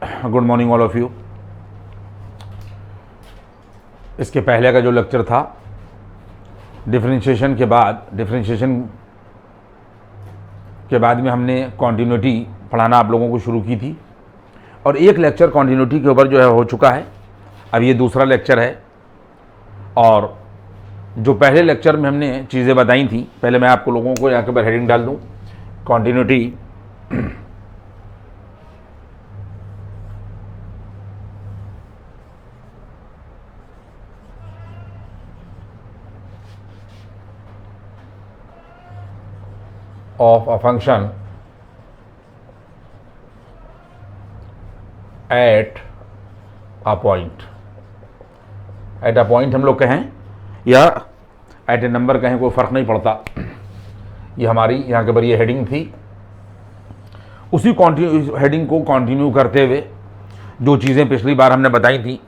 Good morning all of you. इसके पहले का जो लेक्चर था डिफरेंशिएशन के बाद में हमने कॉन्टिन्यूटी पढ़ाना आप लोगों को शुरू की थी और एक लेक्चर कॉन्टिन्यूटी के ऊपर जो है हो चुका है। अब ये दूसरा लेक्चर है और जो पहले लेक्चर में हमने चीज़ें बताई थी, पहले मैं आपको लोगों को यहाँ के ऊपर हेडिंग डाल दूँ, continuity of a function at a point हम लोग कहें या एट ए नंबर कहें, कोई फ़र्क नहीं पड़ता। ये हमारी यहाँ के ऊपर ये हेडिंग थी। उसी हेडिंग को कंटिन्यू करते हुए जो चीज़ें पिछली बार हमने बताई थी,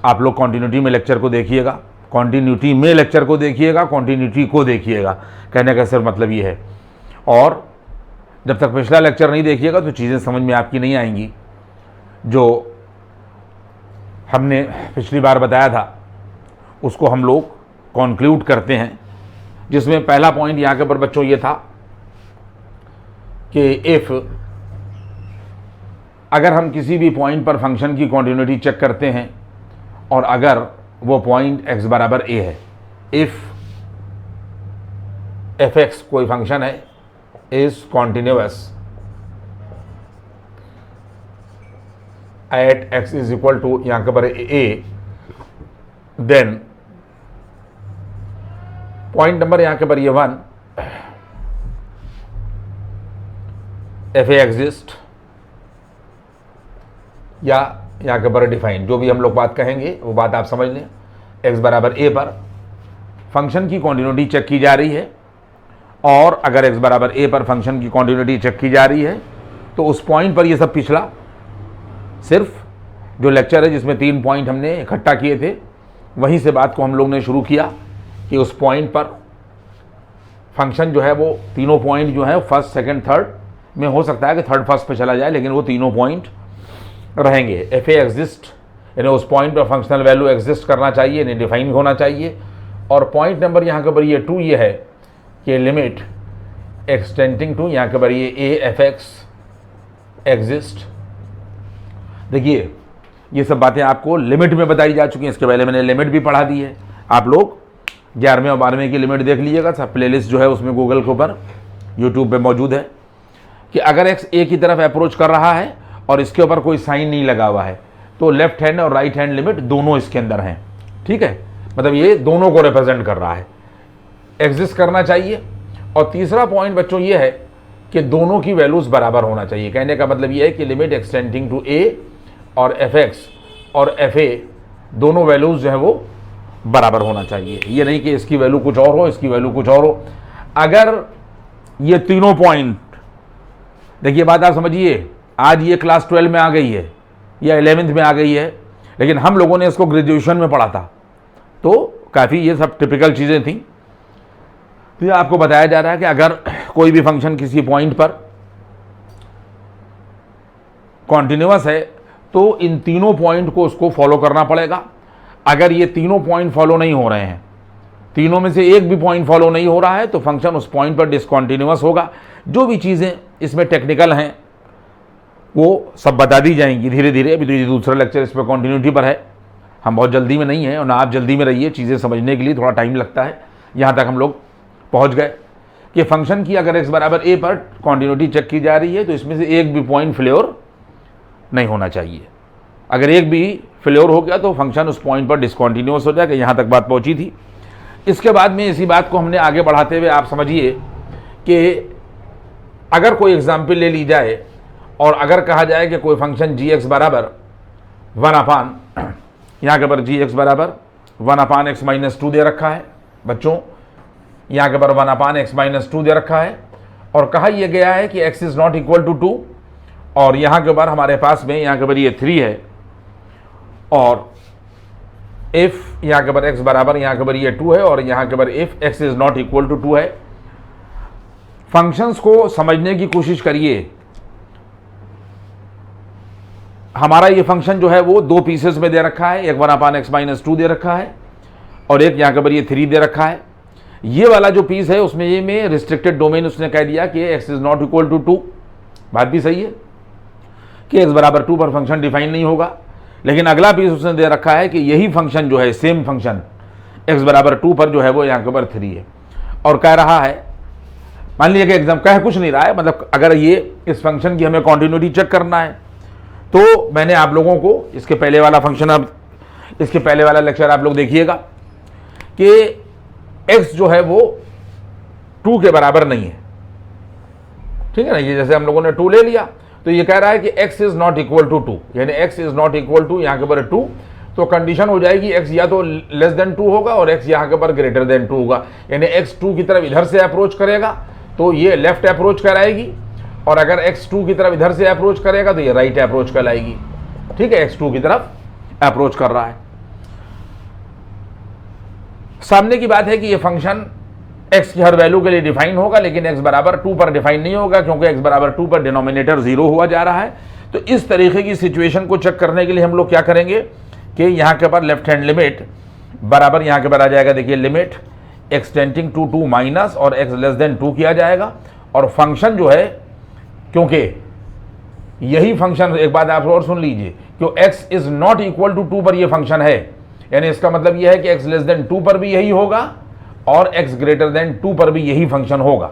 आप लोग कॉन्टिन्यूटी में लेक्चर को देखिएगा, कॉन्टिन्यूटी में लेक्चर को देखिएगा, कॉन्टिन्यूटी को देखिएगा। कहने का सिर्फ मतलब ये है। और जब तक पिछला लेक्चर नहीं देखिएगा तो चीज़ें समझ में आपकी नहीं आएंगी। जो हमने पिछली बार बताया था उसको हम लोग कॉन्क्लूड करते हैं, जिसमें पहला पॉइंट यहाँ के ऊपर बच्चों ये था कि इफ़ अगर हम किसी भी पॉइंट पर फंक्शन की कॉन्टिन्यूटी चेक करते हैं और अगर वो पॉइंट x बराबर a है, इफ़ fx कोई फंक्शन है is continuous at x is equal to यहाँ के पर a, देन पॉइंट नंबर यहाँ के पर ये 1, एफ ए एग्जिस्ट या यहाँ के पर डिफाइन, जो भी हम लोग बात कहेंगे वो बात आप समझ लें। x बराबर a पर फंक्शन की कॉन्टिन्यूटी चेक की जा रही है और अगर x बराबर a पर फंक्शन की कॉन्टिन्यूटी चेक की जा रही है तो उस पॉइंट पर ये सब पिछला सिर्फ जो लेक्चर है जिसमें 3 पॉइंट हमने इकट्ठा किए थे, वहीं से बात को हम लोग ने शुरू किया कि उस पॉइंट पर फंक्शन जो है वो तीनों पॉइंट जो है फर्स्ट सेकंड थर्ड में, हो सकता है कि थर्ड फर्स्ट पे चला जाए, लेकिन वो तीनों पॉइंट रहेंगे। एफ ए एग्जिस्ट यानी उस पॉइंट पर फंक्शनल वैल्यू एग्जिस्ट करना चाहिए, यानी डिफाइन होना चाहिए। और पॉइंट नंबर यहाँ के ऊपर ये 2 ये है कि लिमिट एक्सटेंडिंग टू यहाँ के ऊपर ये ए एफ एक्स एग्जिस्ट। देखिए ये सब बातें आपको लिमिट में बताई जा चुकी हैं, इसके पहले मैंने लिमिट भी पढ़ा दी है। आप लोग 11वें और 12वें की लिमिट देख लीजिएगा, सब प्लेलिस्ट जो है उसमें गूगल के ऊपर यूट्यूब पे मौजूद है कि अगर एक्स ए की तरफ अप्रोच कर रहा है और इसके ऊपर कोई साइन नहीं लगा हुआ है तो लेफ्ट हैंड और राइट हैंड लिमिट दोनों इसके अंदर हैं। ठीक है, मतलब ये दोनों को रिप्रेजेंट कर रहा है, एग्जिस्ट करना चाहिए। और तीसरा पॉइंट बच्चों ये है कि दोनों की वैल्यूज़ बराबर होना चाहिए। कहने का मतलब ये है कि लिमिट एक्सटेंडिंग टू ए और एफ एक्स और एफ ए दोनों वैल्यूज़ जो है वो बराबर होना चाहिए। ये नहीं कि इसकी वैल्यू कुछ और हो, इसकी वैल्यू कुछ और हो। अगर ये तीनों पॉइंट, देखिए बात आप समझिए, आज ये क्लास 12 में आ गई है या 11th में आ गई है, लेकिन हम लोगों ने इसको ग्रेजुएशन में पढ़ा था तो काफ़ी ये सब टिपिकल चीज़ें थी। तो ये आपको बताया जा रहा है कि अगर कोई भी फंक्शन किसी पॉइंट पर कॉन्टिन्यूअस है तो इन तीनों पॉइंट को उसको फॉलो करना पड़ेगा। अगर ये तीनों पॉइंट फॉलो नहीं हो रहे हैं, तीनों में से एक भी पॉइंट फॉलो नहीं हो रहा है तो फंक्शन उस पॉइंट पर डिसकॉन्टिन्यूअस होगा। जो भी चीज़ें इसमें टेक्निकल हैं वो सब बता दी जाएंगी धीरे धीरे। अभी तो ये दूसरा लेक्चर इस पर कॉन्टिन्यूटी पर है, हम बहुत जल्दी में नहीं हैं और ना आप जल्दी में रहिए, चीज़ें समझने के लिए थोड़ा टाइम लगता है। यहाँ तक हम लोग पहुँच गए कि फंक्शन की अगर x बराबर a पर कॉन्टिन्यूटी चेक की जा रही है तो इसमें से एक भी पॉइंट फेल्योर नहीं होना चाहिए। अगर एक भी फेल्योर हो गया तो फंक्शन उस पॉइंट पर डिसकॉन्टिन्यूअस हो जाएगा। यहाँ तक बात पहुँची थी। इसके बाद में इसी बात को हमने आगे बढ़ाते हुए आप समझिए कि अगर कोई एग्जाम्पल ले ली जाए और अगर कहा जाए कि कोई फंक्शन जी एक्स बराबर 1/, यहाँ के पर जी एक्स बराबर 1/(x-2) दे रखा है बच्चों, यहाँ के पर 1/(x-2) दे रखा है और कहा यह गया है कि x is not equal to 2 और यहाँ के ऊपर हमारे पास में यहाँ के ऊपर ये 3 है और इफ़ यहाँ के ऊपर x बराबर यहाँ के ऊपर ये 2 है और यहाँ के ऊपर if x is not equal to 2 है। फंक्शंस को समझने की कोशिश करिए हमारा ये फंक्शन जो है वो दो पीसेस में दे रखा है, एक 1/x-2 दे रखा है और एक यहाँ पर ये 3 दे रखा है। ये वाला जो पीस है उसमें ये में रिस्ट्रिक्टेड डोमेन उसने कह दिया कि x is not equal to 2। बात भी सही है कि x बराबर 2 पर फंक्शन डिफाइन नहीं होगा। लेकिन अगला पीस उसने दे रखा है कि यही फंक्शन जो है, सेम फंक्शन x बराबर 2 पर जो है वो यहाँ पर 3 है। और कह रहा है, मान लीजिए कि एग्जाम कह कुछ नहीं रहा है, मतलब अगर ये इस फंक्शन की हमें कॉन्टिन्यूटी चेक करना है तो मैंने आप लोगों को इसके पहले वाला फंक्शन, अब इसके पहले वाला लेक्चर आप लोग देखिएगा कि x जो है वो 2 के बराबर नहीं है, ठीक है ना। ये जैसे हम लोगों ने 2 ले लिया तो ये कह रहा है कि x is not equal to 2, यानी x is not equal to यहाँ के ऊपर 2, तो कंडीशन हो जाएगी x या तो लेस देन 2 होगा और x यहाँ के ऊपर ग्रेटर देन 2 होगा। यानी x 2 की तरफ इधर से अप्रोच करेगा तो ये लेफ्ट अप्रोच कराएगी, और अगर x 2 की तरफ इधर से अप्रोच करेगा तो ये राइट अप्रोच कराएगी। ठीक है, x 2 की तरफ अप्रोच कर रहा है। सामने की बात है कि ये फंक्शन x की हर वैल्यू के लिए डिफाइन होगा, लेकिन x बराबर 2 पर डिफाइन नहीं होगा क्योंकि x बराबर 2 पर डिनोमिनेटर 0 हुआ जा रहा है। तो इस तरीके की सिचुएशन को चेक करने के लिए हम लोग क्या करेंगे कि यहाँ के ऊपर लेफ्ट हैंड लिमिट बराबर यहाँ के ऊपर आ जाएगा, देखिए limit x tending to 2 minus और x लेस देन 2 किया जाएगा। और फंक्शन जो है, क्योंकि यही फंक्शन, एक बात आप और सुन लीजिए, क्यों x is not equal to 2 पर ये फंक्शन है, यानी इसका मतलब यह है कि x लेस देन 2 पर भी यही होगा और x ग्रेटर देन 2 पर भी यही फंक्शन होगा।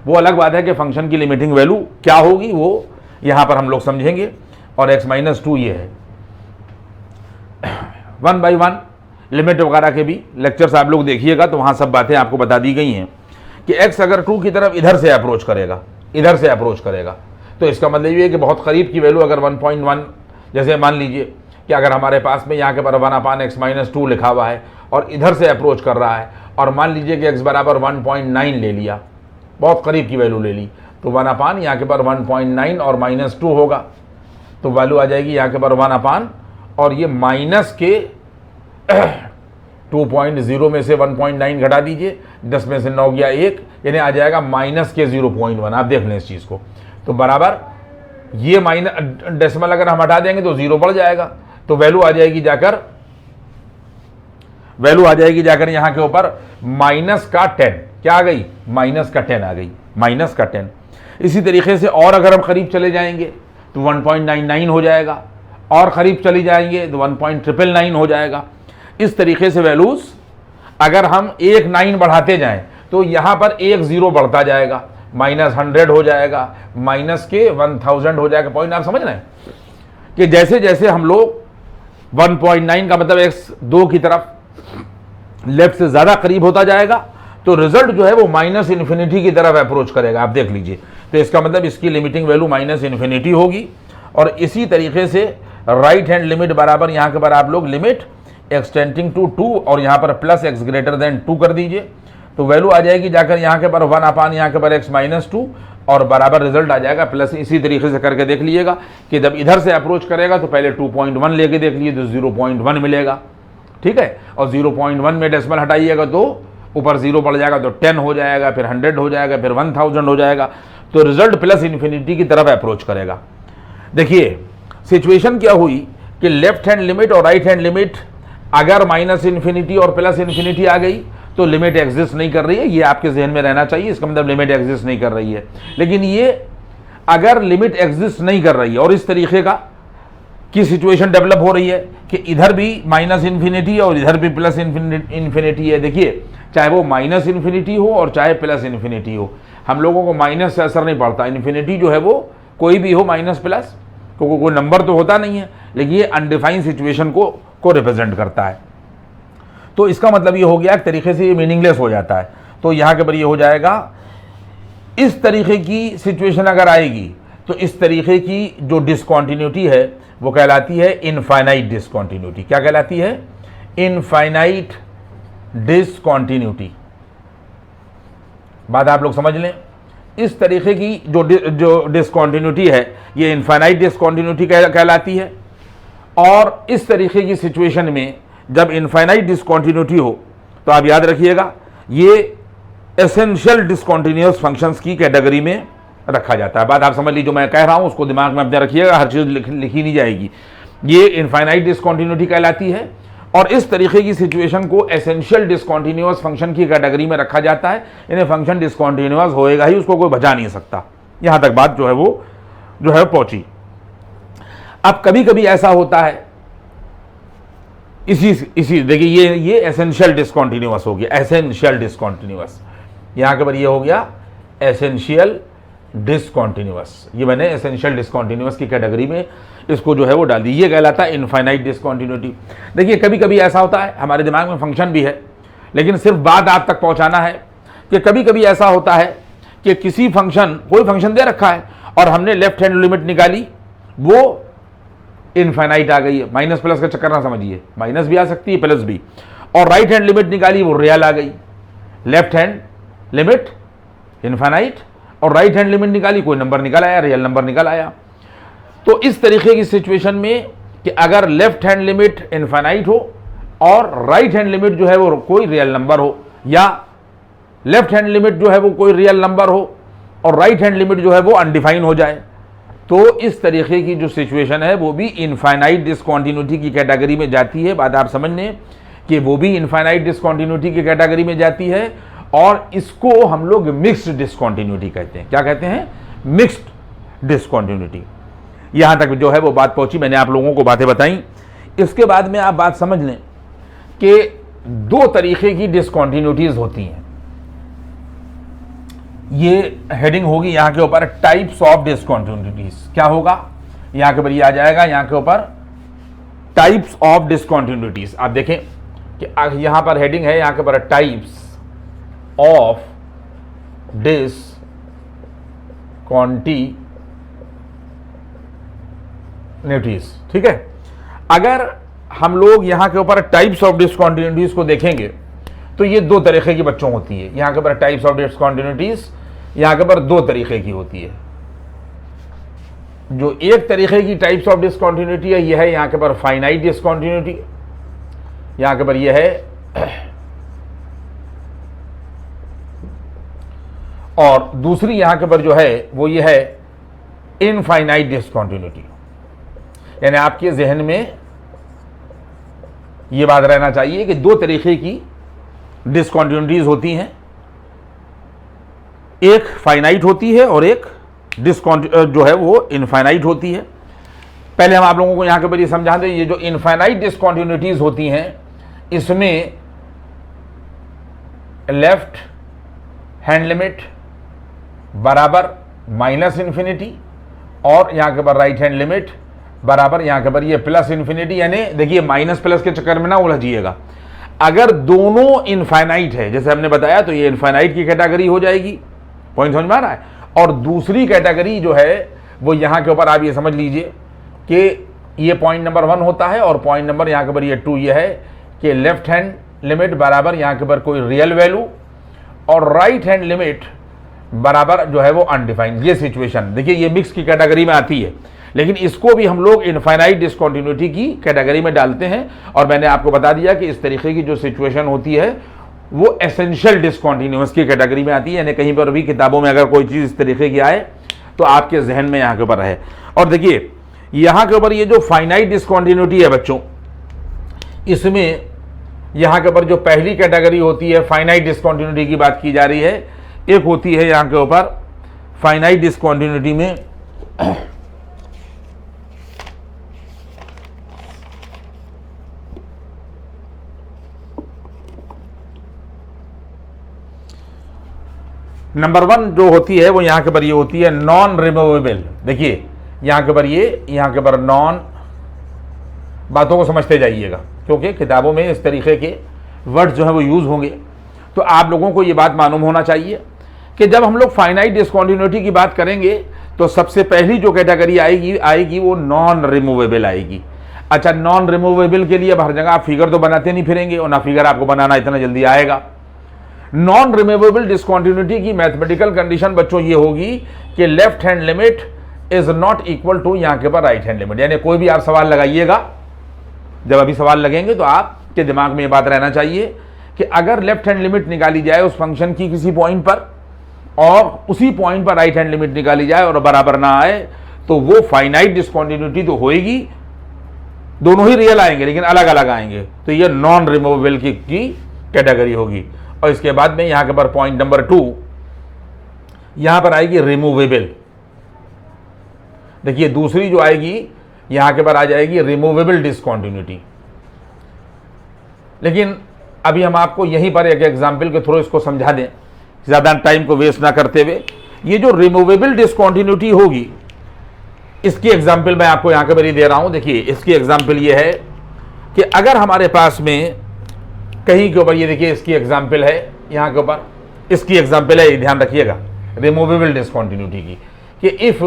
वो अलग बात है कि फंक्शन की लिमिटिंग वैल्यू क्या होगी वो यहां पर हम लोग समझेंगे। और x-2 ये है। 1 by 1 लिमिट वगैरह के भी लेक्चर्स आप लोग देखिएगा तो वहां सब बातें आपको बता दी गई हैं कि x अगर 2 की तरफ इधर से अप्रोच करेगा, तो इसका मतलब ये है कि बहुत करीब की वैल्यू अगर 1.1, जैसे मान लीजिए कि अगर हमारे पास में यहाँ के पर 1/x-2 लिखा हुआ है और इधर से अप्रोच कर रहा है, और मान लीजिए कि x बराबर 1.9 ले लिया, बहुत करीब की वैल्यू ले ली, तो 1/, यहाँ के पर 1.9 और -2 होगा, तो वैल्यू आ जाएगी यहाँ के पर 1/, और ये माइनस के 2.0 में से 1.9 घटा दीजिए, 10 में से 9 गया 1, यानी आ जाएगा माइनस के 0.1। आप देख लें इस चीज़ को, तो बराबर ये माइनस डेसिमल अगर हम हटा देंगे तो 0 बढ़ जाएगा, तो वैल्यू आ जाएगी जाकर यहाँ के ऊपर माइनस का 10। क्या आ गई? माइनस का 10 आ गई, माइनस का 10। इसी तरीके से और अगर हम करीब चले जाएंगे तो 1.99 हो जाएगा, और करीब चली जाएंगे तो 1.999 हो जाएगा। इस तरीके से वैल्यूज अगर हम 1 9 बढ़ाते जाएं तो यहाँ पर 1 0 बढ़ता जाएगा, -100 हो जाएगा, माइनस के 1000 हो जाएगा। पॉइंट आप समझ रहे हैं कि जैसे जैसे हम लोग 1.9 का मतलब x 2 की तरफ लेफ्ट से ज़्यादा करीब होता जाएगा तो रिजल्ट जो है वो -∞ की तरफ अप्रोच करेगा। आप देख लीजिए, तो इसका मतलब इसकी लिमिटिंग वैल्यू -∞ होगी। और इसी तरीके से राइट हैंड लिमिट बराबर यहाँ के पर आप लोग लिमिट x टेंडिंग टू 2 और यहाँ पर प्लस x ग्रेटर देन 2 कर दीजिए, तो वैल्यू आ जाएगी जाकर यहाँ के पर 1/, यहाँ के पर x-2 और बराबर रिजल्ट आ जाएगा प्लस। इसी तरीके से करके देख लीजिएगा कि जब इधर से अप्रोच करेगा तो पहले 2.1 लेके देख लीजिए तो 0.1 मिलेगा, ठीक है। और 0.1 में डेसिमल हटाइएगा तो ऊपर 0 बढ़ जाएगा, तो 10 हो जाएगा, फिर 100 हो जाएगा, फिर 1000 हो जाएगा, तो रिजल्ट +∞ की तरफ अप्रोच करेगा। देखिए सिचुएशन क्या हुई कि लेफ्ट हैंड लिमिट और राइट हैंड लिमिट अगर -∞ और +∞ आ गई तो लिमिट एग्जिस्ट नहीं कर रही है, ये आपके जहन में रहना चाहिए। इसका मतलब लिमिट एग्जिस्ट नहीं कर रही है। लेकिन ये अगर लिमिट एग्जिस्ट नहीं कर रही है और इस तरीके का की सिचुएशन डेवलप हो रही है कि इधर भी -∞ और इधर भी +∞ है, देखिए चाहे वो -∞ हो और चाहे +∞ हो, हम लोगों को माइनस से असर नहीं पड़ता। इन्फिनिटी जो है वो कोई भी हो, माइनस प्लस, क्योंकि कोई नंबर तो होता नहीं है, लेकिन ये अनडिफाइंड सिचुएशन को रिप्रेजेंट करता है। तो इसका मतलब ये हो गया एक तरीके से ये मीनिंगलेस हो जाता है। तो यहाँ के पर ये हो जाएगा, इस तरीके की सिचुएशन अगर आएगी तो इस तरीके की जो डिसकॉन्टिन्यूटी है वो कहलाती है इनफाइनाइट डिसकॉन्टिन्यूटी। क्या कहलाती है? Infinite discontinuity. बात आप लोग समझ लें, इस तरीके की जो डिसकॉन्टिन्यूटी है ये इनफाइनाइट डिसकॉन्टिन्यूटी कहलाती है। और इस तरीके की सिचुएशन में जब इनफाइनाइट डिसकॉन्टिन्यूटी हो तो आप याद रखिएगा ये एसेंशियल डिसकॉन्टिन्यूअस फंक्शंस की कैटेगरी में रखा जाता है। बात आप समझ लीजिए, जो मैं कह रहा हूं उसको दिमाग में अपने रखिएगा, हर चीज़ लिखी नहीं जाएगी। ये इनफाइनाइट डिसकंटिन्यूटी कहलाती है और इस तरीके की सिचुएशन को एसेंशियल डिसकंटिन्यूअस फंक्शन की कैटेगरी में रखा जाता है। इन्हें फंक्शन डिसकंटिन्यूअस होएगा ही, उसको कोई बचा नहीं सकता। यहां तक बात जो है वो पहुंची। अब कभी कभी ऐसा होता है, इसी देखिए ये एसेंशियल डिसकंटिन्यूअस हो गया, एसेंशियल डिसकंटिन्यूअस। यहां के बाद ये हो गया एसेंशियल डिसकंटिन्यूअस, ये मैंने एसेंशियल डिसकंटिन्यूअस की कैटेगरी में इसको जो है वो डाल दी। ये कहलाता है इनफाइनाइट डिसकंटिन्यूटी। देखिए कभी कभी ऐसा होता है, हमारे दिमाग में फंक्शन भी है, लेकिन सिर्फ बात आप तक पहुंचाना है कि कभी कभी ऐसा होता है कि किसी फंक्शन, कोई फंक्शन दे रखा है और हमने लेफ्ट हैंड लिमिट निकाली, वो इनफाइनाइट आ गई है। माइनस प्लस का चक्कर ना समझिए, माइनस भी आ सकती है प्लस भी। और राइट हैंड लिमिट निकाली, वो रियल आ गई। लेफ्ट हैंड लिमिट इनफाइनाइट और राइट हैंड लिमिट निकाली, कोई नंबर निकल आया, रियल नंबर निकल आया। तो इस तरीके की सिचुएशन में कि अगर लेफ्ट हैंड लिमिट इनफाइनाइट हो और राइट हैंड लिमिट जो है वो कोई रियल नंबर हो, या लेफ्ट हैंड लिमिट जो है वो कोई रियल नंबर हो और राइट हैंड लिमिट जो है वो अनडिफाइन हो जाए, तो इस तरीके की जो सिचुएशन है वो भी इनफाइनाइट डिसकंटिन्यूटी की कैटेगरी में जाती है। बात आप समझने कि वो भी इनफाइनाइट डिसकंटिन्यूटी की कैटेगरी में जाती है और इसको हम लोग मिक्स्ड डिसकंटिन्यूटी कहते हैं। क्या कहते हैं? Mixed discontinuity. यहां तक जो है वो बात पहुंची, मैंने आप लोगों को बातें बताई। इसके बाद में आप बात समझ लें कि दो तरीके की डिसकंटिन्यूटीज होती हैं। ये हेडिंग होगी यहां के ऊपर टाइप्स ऑफ डिसकंटिन्यूटीज। क्या होगा? यहां के ऊपर ये आ जाएगा, यहां के ऊपर टाइप्स ऑफ डिसकंटिन्यूटीज। आप देखें कि यहां पर हेडिंग है, यहां के ऊपर टाइप्स ऑफ डिसकंटिन्यूटीज। ठीक है, अगर हम लोग यहां के ऊपर टाइप्स ऑफ डिसकंटिन्यूटीज को देखेंगे तो ये दो तरीके की बच्चों होती है। यहां के ऊपर टाइप्स ऑफ डिसकंटिन्यूटीज यहां के ऊपर दो तरीके की होती है। जो एक तरीके की टाइप्स ऑफ डिसकंटिन्यूटी है, यह है यहां के ऊपर फाइनाइट डिसकंटिन्यूटी, यहां के ऊपर यह है, और दूसरी यहां के ऊपर जो है वो ये है इनफाइनाइट डिसकंटिन्यूटी। यानी आपके जहन में ये बात रहना चाहिए कि दो तरीके की डिसकंटिन्यूटीज होती हैं, एक फाइनाइट होती है और एक जो है वो इनफाइनाइट होती है। पहले हम आप लोगों को यहां के ऊपर ये समझा दें, ये जो इनफाइनाइट डिसकंटिन्यूटीज होती हैं इसमें लेफ्ट हैंड लिमिट बराबर माइनस इन्फिनिटी और यहां के ऊपर राइट हैंड लिमिट बराबर यहां के ऊपर ये प्लस इन्फिनिटी। यानी देखिए माइनस प्लस के चक्कर में ना उलझिएगा। अगर दोनों इनफाइनाइट है, जैसे हमने बताया, तो ये इनफाइनाइट की कैटेगरी हो जाएगी। पॉइंट समझ में आ रहा है? और दूसरी कैटेगरी जो है वो यहां के ऊपर आप ये समझ लीजिए कि ये पॉइंट नंबर 1 होता है और पॉइंट नंबर यहां के ऊपर ये 2 ये है कि लेफ्ट हैंड लिमिट बराबर यहां के ऊपर कोई रियल वैल्यू और राइट हैंड लिमिट बराबर जो है वो अनडिफाइंड। ये सिचुएशन देखिए ये मिक्स की कैटेगरी में आती है, लेकिन इसको भी हम लोग इनफाइनाइट डिसकंटिन्यूटी की कैटेगरी में डालते हैं। और मैंने आपको बता दिया कि इस तरीके की जो सिचुएशन होती है वो एसेंशियल डिसकंटिन्यूअस की कैटेगरी में आती है। यानी कहीं पर भी किताबों में अगर कोई चीज़ इस तरीके की आए तो आपके जहन में यहाँ के ऊपर रहे। और देखिए यहाँ के ऊपर ये जो फाइनाइट डिसकंटिन्यूटी है बच्चों, इसमें यहाँ के ऊपर जो पहली कैटेगरी होती है फाइनाइट डिसकंटिन्यूटी की बात की जा रही है। एक होती है यहाँ के ऊपर फाइनाइट डिसकंटिन्यूटी में नंबर 1 जो होती है वो यहाँ के ऊपर ये होती है नॉन रिमूवेबल। देखिए यहाँ के ऊपर यहाँ के ऊपर नॉन, बातों को समझते जाइएगा क्योंकि किताबों में इस तरीके के वर्ड्स जो है वो यूज़ होंगे। तो आप लोगों को ये बात मालूम होना चाहिए कि जब हम लोग फाइनाइट डिसकंटिन्यूटी की बात करेंगे तो सबसे पहली जो कैटेगरी आएगी वो नॉन रिमूवेबल आएगी। अच्छा, नॉन रिमूवेबल के लिए अब हर जगह आप फिगर तो बनाते नहीं फिरेंगे और ना फिगर आपको बनाना इतना जल्दी आएगा। नॉन रिमूवेबल डिसकंटिन्यूटी की मैथमेटिकल कंडीशन बच्चों ये होगी कि left hand limit is not equal to यहां के ऊपर राइट हैंड लिमिट। यानी कोई भी आप सवाल लगाइएगा, जब अभी सवाल लगेंगे तो आपके दिमाग में ये बात रहना चाहिए कि अगर लेफ्ट हैंड लिमिट निकाली जाए उस फंक्शन की किसी पॉइंट पर और उसी पॉइंट पर राइट हैंड लिमिट निकाली जाए और बराबर ना आए तो वो फाइनाइट डिसकंटिन्यूटी तो होएगी, दोनों ही रियल आएंगे लेकिन अलग अलग आएंगे, तो ये नॉन रिमूवेबल की कैटेगरी होगी। और इसके बाद में यहां के पर पॉइंट नंबर 2 यहां पर आएगी रिमूवेबल। देखिए दूसरी जो आएगी यहां के पर आ जाएगी रिमूवेबल डिसकंटिन्यूटी। लेकिन अभी हम आपको यहीं पर एक एग्जाम्पल के थ्रू इसको समझा दें, ज़्यादा टाइम को वेस्ट ना करते हुए। ये जो रिमूवेबल डिसकंटिन्यूटी होगी इसकी एग्जाम्पल मैं आपको यहाँ के बारे दे रहा हूँ। देखिए इसकी एग्जाम्पल ये है कि अगर हमारे पास में कहीं के ऊपर, ये देखिए इसकी एग्जाम्पल है यहाँ के ऊपर, इसकी एग्जाम्पल है, ये ध्यान रखिएगा रिमूवेबल डिसकंटिन्यूटी की, कि इफ़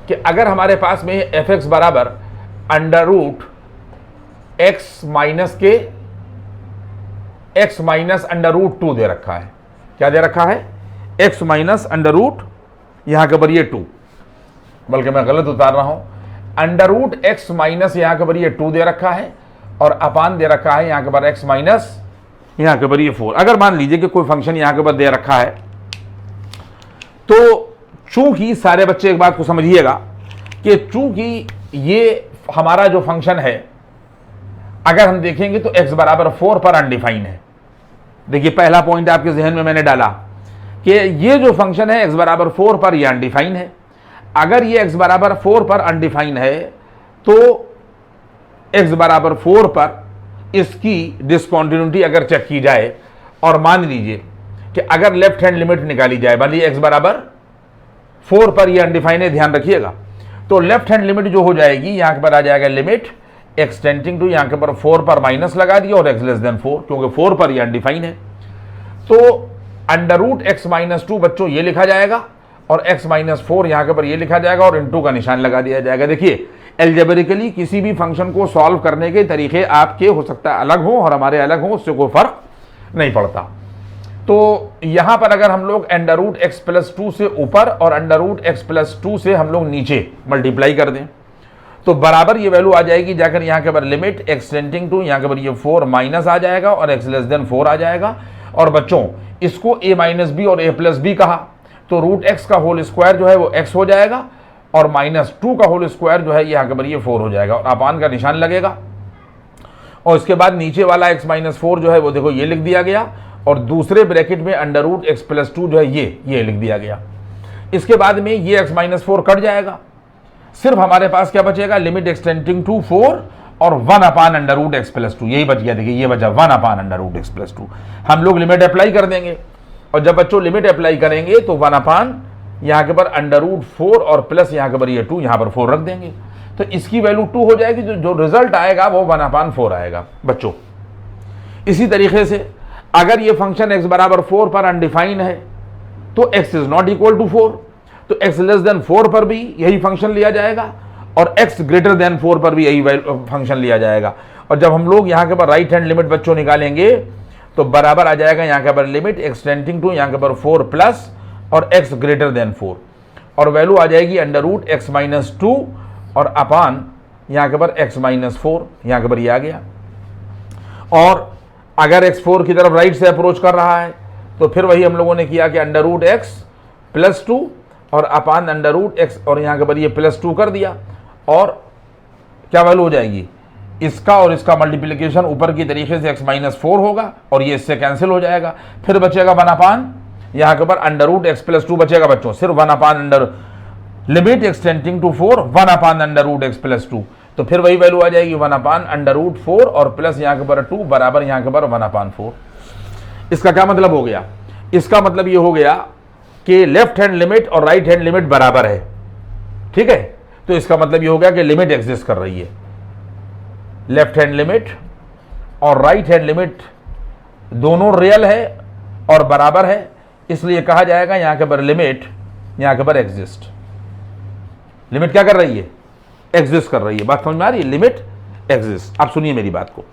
कि अगर हमारे पास में एफ एक्स बराबर अंडर रूट एक्स माइनस के एक्स माइनस अंडर रूट 2 दे रखा है। क्या दे रखा है? एक्स माइनस अंडर रूट, यहां के ऊपर ये 2, बल्कि मैं गलत उतार रहा हूं, अंडर रूट एक्स माइनस यहां के ऊपर ये 2 दे रखा है और अपान दे रखा है यहां के ऊपर एक्स माइनस यहां के ऊपर ये 4। अगर मान लीजिए कि कोई फंक्शन यहां के ऊपर दे रखा है, तो चूंकि सारे बच्चे एक बात को समझिएगा कि चूंकि ये हमारा जो फंक्शन है अगर हम देखेंगे तो x बराबर 4 पर अनडिफाइन है। देखिए पहला पॉइंट आपके जहन में मैंने डाला कि ये जो फंक्शन है x बराबर 4 पर ये अनडिफाइन है। अगर ये x बराबर 4 पर अनडिफाइन है तो x बराबर 4 पर इसकी डिसकंटिन्यूटी अगर चेक की जाए और मान लीजिए कि अगर लेफ्ट हैंड लिमिट निकाली जाए, मान लीजिए x बराबर 4 पर ये अनडिफाइन है, ध्यान रखिएगा, तो लेफ्ट हैंड लिमिट जो हो जाएगी यहां पर आ जाएगा लिमिट x टेंडिंग टू, यहां के पर 4 पर माइनस लगा दिया और x लेस देन 4, क्योंकि 4 पर ये अनडिफाइन है। तो अंडर रूट एक्स माइनस 2 बच्चों ये लिखा जाएगा और x माइनस 4 यहां के पर ये लिखा जाएगा और इनटू का निशान लगा दिया जाएगा। देखिए एल्जेब्रिकली किसी भी फंक्शन को सॉल्व करने के तरीके आपके हो सकता है अलग हो और हमारे अलग हो, उससे कोई फर्क नहीं पड़ता। तो यहां पर अगर हम लोग अंडर रूट एक्स प्लस 2 से ऊपर और अंडर रूट एक्स प्लस 2 से हम लोग नीचे मल्टीप्लाई कर दें तो बराबर ये वैल्यू आ जाएगी, जाकर यहाँ के ऊपर लिमिट एक्स टेंडिंग टू, यहाँ के ऊपर ये 4 माइनस आ जाएगा और एक्स लेस देन 4 आ जाएगा। और बच्चों इसको a माइनस बी और a प्लस बी कहा तो रूट एक्स का होल स्क्वायर जो है वो x हो जाएगा और माइनस 2 का होल स्क्वायर जो है यहाँ के ऊपर ये 4 हो जाएगा और अपान का निशान लगेगा। और इसके बाद नीचे वाला x माइनस 4 जो है वो देखो ये लिख दिया गया और दूसरे ब्रैकेट में अंडर रूट एक्स प्लस 2 जो है ये लिख दिया गया। इसके बाद में ये x माइनस 4 कट जाएगा, सिर्फ हमारे पास क्या बचेगा, लिमिट एक्सटेंडिंग टू 4 और 1 upon under root x plus 2, यही बच गया। देखिए ये बचा 1 upon under root x plus 2। हम लोग लिमिट अप्लाई कर देंगे और जब बच्चों लिमिट अप्लाई करेंगे तो 1 अपान यहाँ के पर अंडर रूट 4 और प्लस यहाँ के पर ये 2, यहाँ पर 4 रख देंगे तो इसकी वैल्यू 2 हो जाएगी। जो रिजल्ट आएगा वो 1 अपान 4 आएगा बच्चों। इसी तरीके से अगर ये फंक्शन x बराबर 4 पर अनडिफाइन है तो x is not equal to 4, तो x लेस देन 4 पर भी यही फंक्शन लिया जाएगा और x ग्रेटर देन 4 पर भी यही फंक्शन लिया जाएगा। और जब हम लोग यहाँ के पर राइट हैंड लिमिट बच्चों निकालेंगे तो बराबर आ जाएगा यहाँ के पर लिमिट एक्स टेंडिंग टू, यहाँ के पर 4 प्लस और x ग्रेटर देन 4 और वैल्यू आ जाएगी अंडर रूट एक्स माइनस 2 और अपान यहाँ के पर x माइनस 4, यहाँ के पर ये आ गया। और अगर x 4 की तरफ राइट से अप्रोच कर रहा है तो फिर वही हम लोगों ने किया कि अंडर रूट एक्स प्लस 2 और अपान अंडर रूट एक्स और यहाँ के बाद ये प्लस 2 कर दिया और क्या वैल्यू हो जाएगी, इसका और इसका मल्टीप्लिकेशन ऊपर की तरीके से x माइनस 4 होगा और ये इससे कैंसिल हो जाएगा। फिर बचेगा 1 अपान यहाँ के ऊपर अंडर रूट एक्स प्लस 2 बचेगा बच्चों, सिर्फ 1 upon under limit x tending to 4 1 upon under root x plus 2, तो फिर वही वैल्यू आ जाएगी 1 अपान अंडर रूट 4 और प्लस यहाँ के ऊपर 2 बराबर यहाँ के ऊपर 1 अपान 4। इसका क्या मतलब हो गया, इसका मतलब ये हो गया कि लेफ्ट हैंड लिमिट और राइट हैंड लिमिट बराबर है, ठीक है। तो इसका मतलब ये हो गया कि लिमिट एग्जिस्ट कर रही है, लेफ्ट हैंड लिमिट और राइट हैंड लिमिट दोनों रियल है और बराबर है, इसलिए कहा जाएगा यहां के पर लिमिट यहां के पर एग्जिस्ट। लिमिट क्या कर रही है, एग्जिस्ट कर रही है। बात समझ में आ रही है, लिमिट एग्जिस्ट। अब सुनिए मेरी बात को,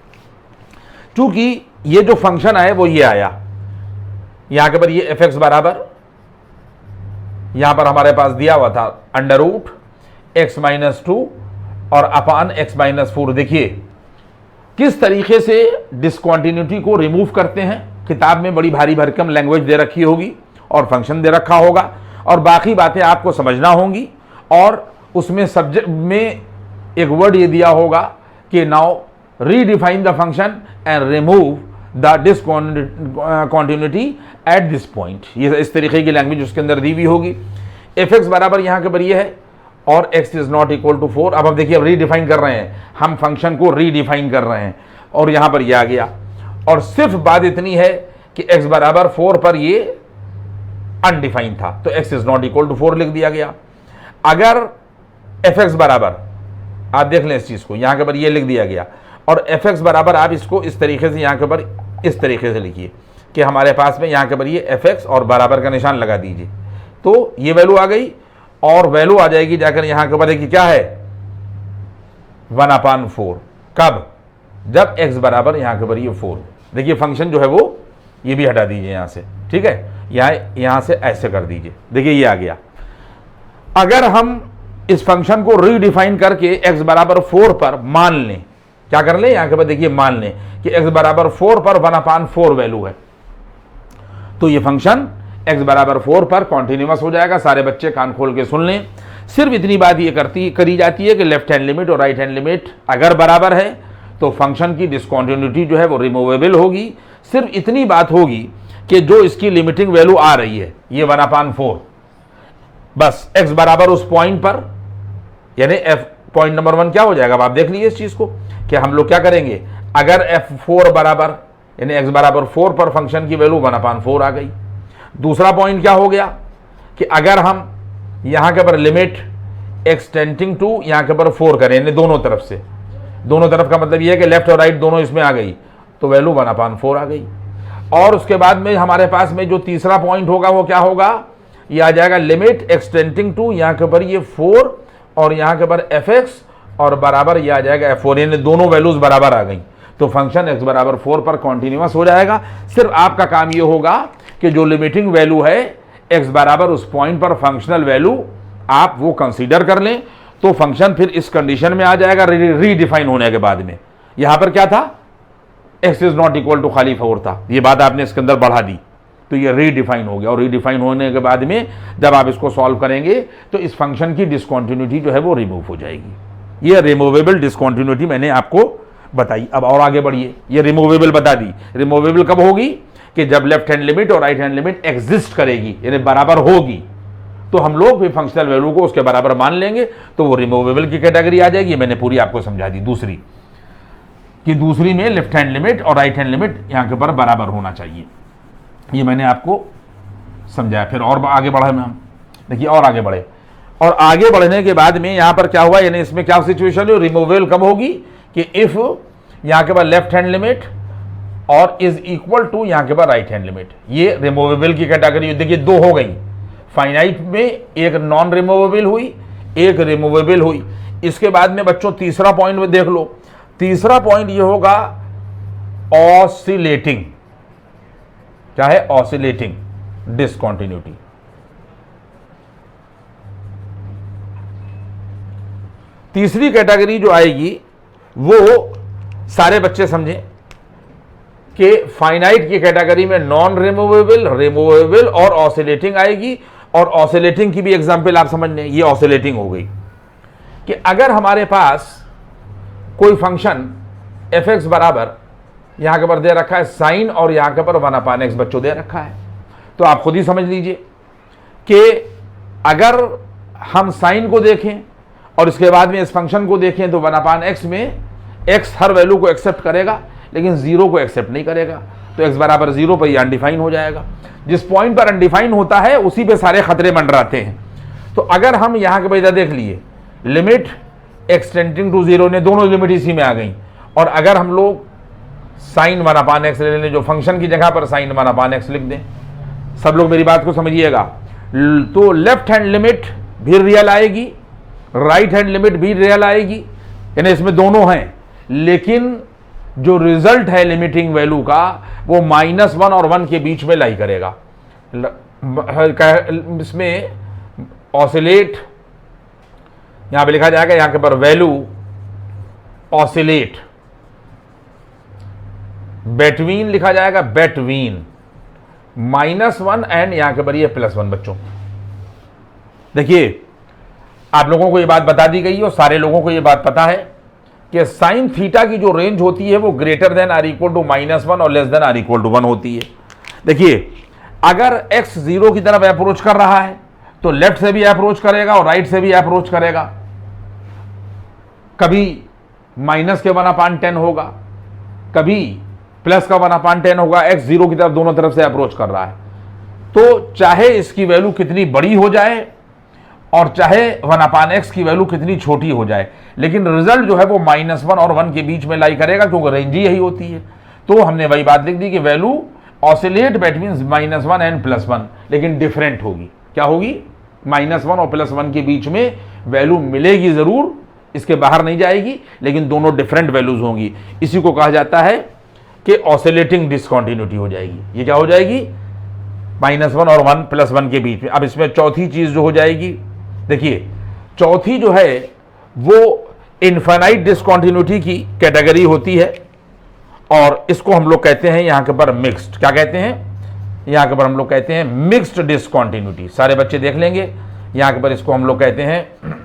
चूंकि ये जो फंक्शन है वो ये आया, यहां के पर ये एफ एक्स बराबर यहां पर हमारे पास दिया हुआ था अंडर रूट एक्स माइनस 2 और अपान एक्स माइनस 4। देखिए किस तरीके से डिसकंटिन्यूटी को रिमूव करते हैं, किताब में बड़ी भारी भरकम लैंग्वेज दे रखी होगी और फंक्शन दे रखा होगा और बाकी बातें आपको समझना होंगी। और उसमें सब्जेक्ट में एक वर्ड ये दिया होगा कि now redefine the function and remove the discontinuity at this point. ये इस तरीके की लैंग्वेज उसके अंदर दी हुई होगी। एफ एक्स बराबर यहाँ के पर ये है और x is not equal to 4। अब हम देखिए अब रीडिफाइन कर रहे हैं, हम फंक्शन को रीडिफाइन कर रहे हैं और यहाँ पर ये आ गया। और सिर्फ बात इतनी है कि x बराबर 4 पर ये अनडिफाइन था तो x is not equal to 4 लिख दिया गया। अगर एफ एक्स बराबर, आप देख लें इस चीज को, यहाँ के पर ये लिख दिया गया और एफ एक्स बराबर आप इसको इस तरीके से यहाँ के पर इस तरीके से लिखिए कि हमारे पास में यहाँ के पर ये एफ एक्स और बराबर का निशान लगा दीजिए तो ये वैल्यू आ गई और वैल्यू आ जाएगी जाकर यहाँ के पर क्या है 1/4। कब? जब x बराबर यहाँ के पर ये 4। देखिए फंक्शन जो है वो ये भी हटा दीजिए यहाँ से, ठीक है, यहाँ से ऐसे कर दीजिए। देखिए ये आ गया। अगर हम इस फंक्शन को रीडिफाइन करके x बराबर 4 पर मान लें, क्या कर लें यहाँ के पर देखिए मान लें कि x बराबर 4 पर 1/4 वैल्यू है तो ये फंक्शन x बराबर 4 पर कॉन्टिन्यूअस हो जाएगा। सारे बच्चे कान खोल के सुन लें। सिर्फ इतनी बात ये करी जाती है कि लेफ्ट हैंड लिमिट और राइट हैंड लिमिट अगर बराबर है तो फंक्शन की डिसकंटिन्यूटी जो है वो रिमूवेबल होगी। सिर्फ इतनी बात होगी कि जो इसकी लिमिटिंग वैल्यू आ रही है ये 1/4, बस x बराबर उस पॉइंट पर, यानी f पॉइंट नंबर 1 क्या हो जाएगा। अब आप देख लीजिए इस चीज को कि हम लोग क्या करेंगे। अगर f4 बराबर यानी x बराबर 4 पर फंक्शन की वैल्यू 1/4 आ गई। दूसरा पॉइंट क्या हो गया कि अगर हम यहां के पर लिमिट x टेंडिंग टू यहां के पर 4 करें, यानी दोनों तरफ से, दोनों तरफ का मतलब यह है कि लेफ्ट और राइट दोनों इसमें आ गई तो वैल्यू 1/4 आ गई। और उसके बाद में हमारे पास में जो तीसरा पॉइंट होगा वो क्या होगा, ये आ जाएगा लिमिट x टेंडिंग टू यहां के पर ये 4 और यहां के पर fx और बराबर ये आ जाएगा f4, यानी दोनों वैल्यूज बराबर आ गई तो फंक्शन x बराबर 4 पर कॉन्टिन्यूअस हो जाएगा। सिर्फ आपका काम ये होगा कि जो लिमिटिंग वैल्यू है x बराबर उस पॉइंट पर फंक्शनल वैल्यू आप वो कंसीडर कर लें तो फंक्शन फिर इस कंडीशन में आ जाएगा रीडिफाइन होने के बाद में। यहां पर क्या था, x is not equal to खाली 4 था, ये बात आपने इसके अंदर बढ़ा दी तो ये रीडिफाइन हो गया। और रीडिफाइन होने के बाद में जब आप इसको सॉल्व करेंगे तो इस फंक्शन की डिसकंटिन्यूटी जो है वो रिमूव हो जाएगी। ये रिमूवेबल डिसकंटिन्यूटी मैंने आपको बताई। अब और आगे बढ़िए, ये रिमूवेबल बता दी। रिमूवेबल कब होगी कि जब लेफ्ट हैंड लिमिट और राइट हैंड लिमिट एग्जिस्ट करेगी यानी बराबर होगी तो हम लोग भी फंक्शनल वैल्यू को उसके बराबर मान लेंगे तो वो रिमूवेबल की कैटेगरी आ जाएगी। मैंने पूरी आपको समझा दी। दूसरी में लेफ्ट हैंड लिमिट और राइट हैंड लिमिट यहां के पर बराबर होना चाहिए, ये मैंने आपको समझाया। फिर और आगे बढ़े हम, देखिए और आगे बढ़े और आगे बढ़ने के बाद में यहां पर क्या हुआ, यानी इसमें क्या सिचुएशन है, रिमूवेबल कब होगी कि इफ यहां के बाद लेफ्ट हैंड लिमिट और इज इक्वल टू यहां के बाद राइट हैंड लिमिट। ये रिमूवेबल की कैटेगरी देखिए दो हो गई, फाइनाइट में एक नॉन रिमूवेबल हुई, एक रिमूवेबल हुई। इसके बाद में बच्चों तीसरा पॉइंट में देख लो, तीसरा पॉइंट ये होगा ऑसिलेटिंग। क्या है, ऑसिलेटिंग डिसकंटिन्यूटी। तीसरी कैटेगरी जो आएगी वो सारे बच्चे समझें कि फाइनाइट की कैटेगरी में नॉन रिमूवेबल, रिमूवेबल और ऑसिलेटिंग आएगी। और ऑसिलेटिंग की भी एग्जांपल आप समझ लें, ये ऑसिलेटिंग हो गई कि अगर हमारे पास कोई फंक्शन एफ एक्स बराबर यहां के पर दे रखा है साइन और यहां के पर 1/x बच्चों दे रखा है तो आप खुद ही समझ लीजिए कि अगर हम साइन को देखें और इसके बाद में इस फंक्शन को देखें तो 1/x में x हर वैल्यू को एक्सेप्ट करेगा लेकिन 0 को एक्सेप्ट नहीं करेगा तो x बराबर 0 पर यह अनडिफाइन हो जाएगा। जिस पॉइंट पर अनडिफाइन होता है उसी पे सारे खतरे मंडराते हैं। तो अगर हम यहां के पैदा देख लिए लिमिट x टेंडिंग टू 0 ने दोनों लिमिट इसी में आ गई और अगर हम लोग साइन 1/x ले लें जो फंक्शन की जगह पर साइन 1/x लिख दें, सब लोग मेरी बात को समझिएगा, तो लेफ्ट हैंड लिमिट भी रियल आएगी, राइट हैंड लिमिट भी रियल आएगी, यानी इसमें दोनों हैं, लेकिन जो रिजल्ट है लिमिटिंग वैल्यू का वो -1 और 1 के बीच में लाई करेगा। इसमें ऑसिलेट यहां पे लिखा जाएगा, यहां के पर वैल्यू ऑसिलेट बेटवीन लिखा जाएगा, बेटवीन -1 एंड यहां के ऊपर ये +1। बच्चों देखिए, आप लोगों को ये बात बता दी गई है और सारे लोगों को ये बात पता है कि साइन थीटा की जो रेंज होती है वो greater than or equal to -1 और less than or equal to 1 होती है। देखिए, अगर x 0 की तरफ अप्रोच कर रहा है तो लेफ्ट से भी अप्रोच करेगा और राइट से भी अप्रोच करेगा। कभी माइनस के 1/10 होगा, कभी प्लस का 1/10 होगा। x 0 की तरफ दोनों तरफ से अप्रोच कर रहा है, तो चाहे इसकी वैल्यू कितनी बड़ी हो जाए और चाहे 1/x की वैल्यू कितनी छोटी हो जाए, लेकिन रिजल्ट जो है वो -1 और 1 के बीच में लाई करेगा, क्योंकि रेंज ही यही होती है। तो हमने वही बात लिख दी कि वैल्यू ऑसिलेट बिटवीन -1 एंड +1, लेकिन डिफरेंट होगी। क्या होगी? -1 और +1 के बीच में वैल्यू मिलेगी जरूर, इसके बाहर नहीं जाएगी, लेकिन दोनों डिफरेंट वैल्यूज होंगी। इसी को कहा जाता है कि ऑसिलेटिंग डिसकंटिन्यूटी हो जाएगी। ये क्या हो जाएगी? -1 और 1 +1 के बीच में। अब इसमें चौथी चीज जो हो जाएगी, देखिए चौथी जो है वो इनफाइनाइट डिसकंटिन्यूटी की कैटेगरी होती है और इसको हम लोग कहते हैं यहां के पर मिक्स्ड। क्या कहते हैं? यहां के पर हम लोग कहते हैं मिक्स्ड डिसकंटिन्यूटी। सारे बच्चे देख लेंगे, यहां के पर इसको हम लोग कहते हैं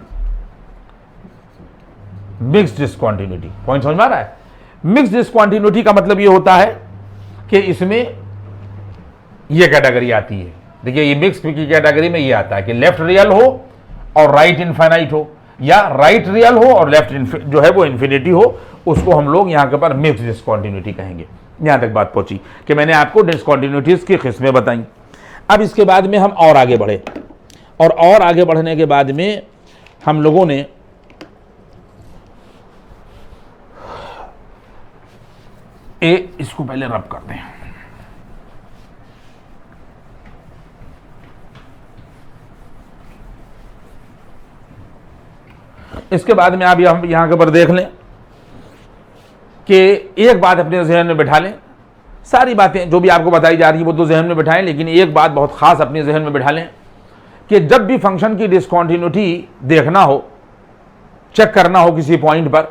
मिक्स्ड डिसकंटिन्यूटी। पॉइंट समझ में आ रहा है? मिक्स्ड डिसकंटिन्यूटी का मतलब ये होता है कि इसमें ये कैटेगरी आती है। देखिए, ये मिक्स्ड की कैटेगरी में ये आता है कि लेफ्ट रियल हो और राइट इनफाइनाइट हो, या राइट रियल हो और लेफ्ट जो है वो इन्फिनिटी हो। उसको हम लोग यहां के पर मिक्स्ड डिसकंटिन्यूटी कहेंगे। यहां तक बात पहुंची कि मैंने आपको डिसकंटिन्यूटीज की किस्में बताई। अब इसके बाद में हम और आगे बढ़े, और आगे बढ़ने के बाद में हम लोगों ने इसको पहले रब करते हैं। इसके बाद में आप यहां के ऊपर देख लें कि एक बात अपने जहन में बैठा लें। सारी बातें जो भी आपको बताई जा रही है वो तो जहन में बैठाएं, लेकिन एक बात बहुत खास अपने जहन में बैठा लें कि जब भी फंक्शन की डिसकंटिन्यूटी देखना हो, चेक करना हो किसी पॉइंट पर,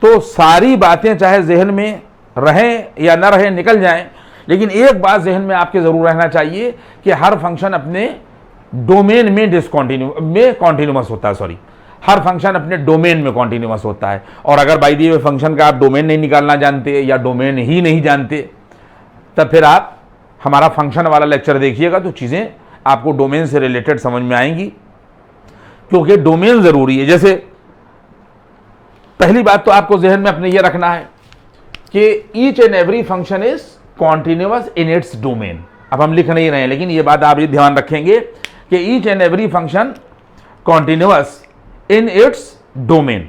तो सारी बातें चाहे जहन में रहें या न रहें, निकल जाएं, लेकिन एक बात जहन में आपके जरूर रहना चाहिए कि हर फंक्शन अपने डोमेन में कॉन्टिन्यूअस होता है। हर फंक्शन अपने डोमेन में कॉन्टिन्यूअस होता है। और अगर बाई दी वे फंक्शन का आप डोमेन नहीं निकालना जानते या डोमेन ही नहीं जानते, तब फिर आप हमारा फंक्शन वाला लेक्चर देखिएगा तो चीज़ें आपको डोमेन से रिलेटेड समझ में आएंगी, क्योंकि डोमेन ज़रूरी है। जैसे पहली बात तो आपको जहन में अपने ये रखना है कि each and every function is continuous in its domain. अब हम लिख नहीं रहे हैं, लेकिन ये बात आप ये ध्यान रखेंगे कि each and every function continuous in its domain.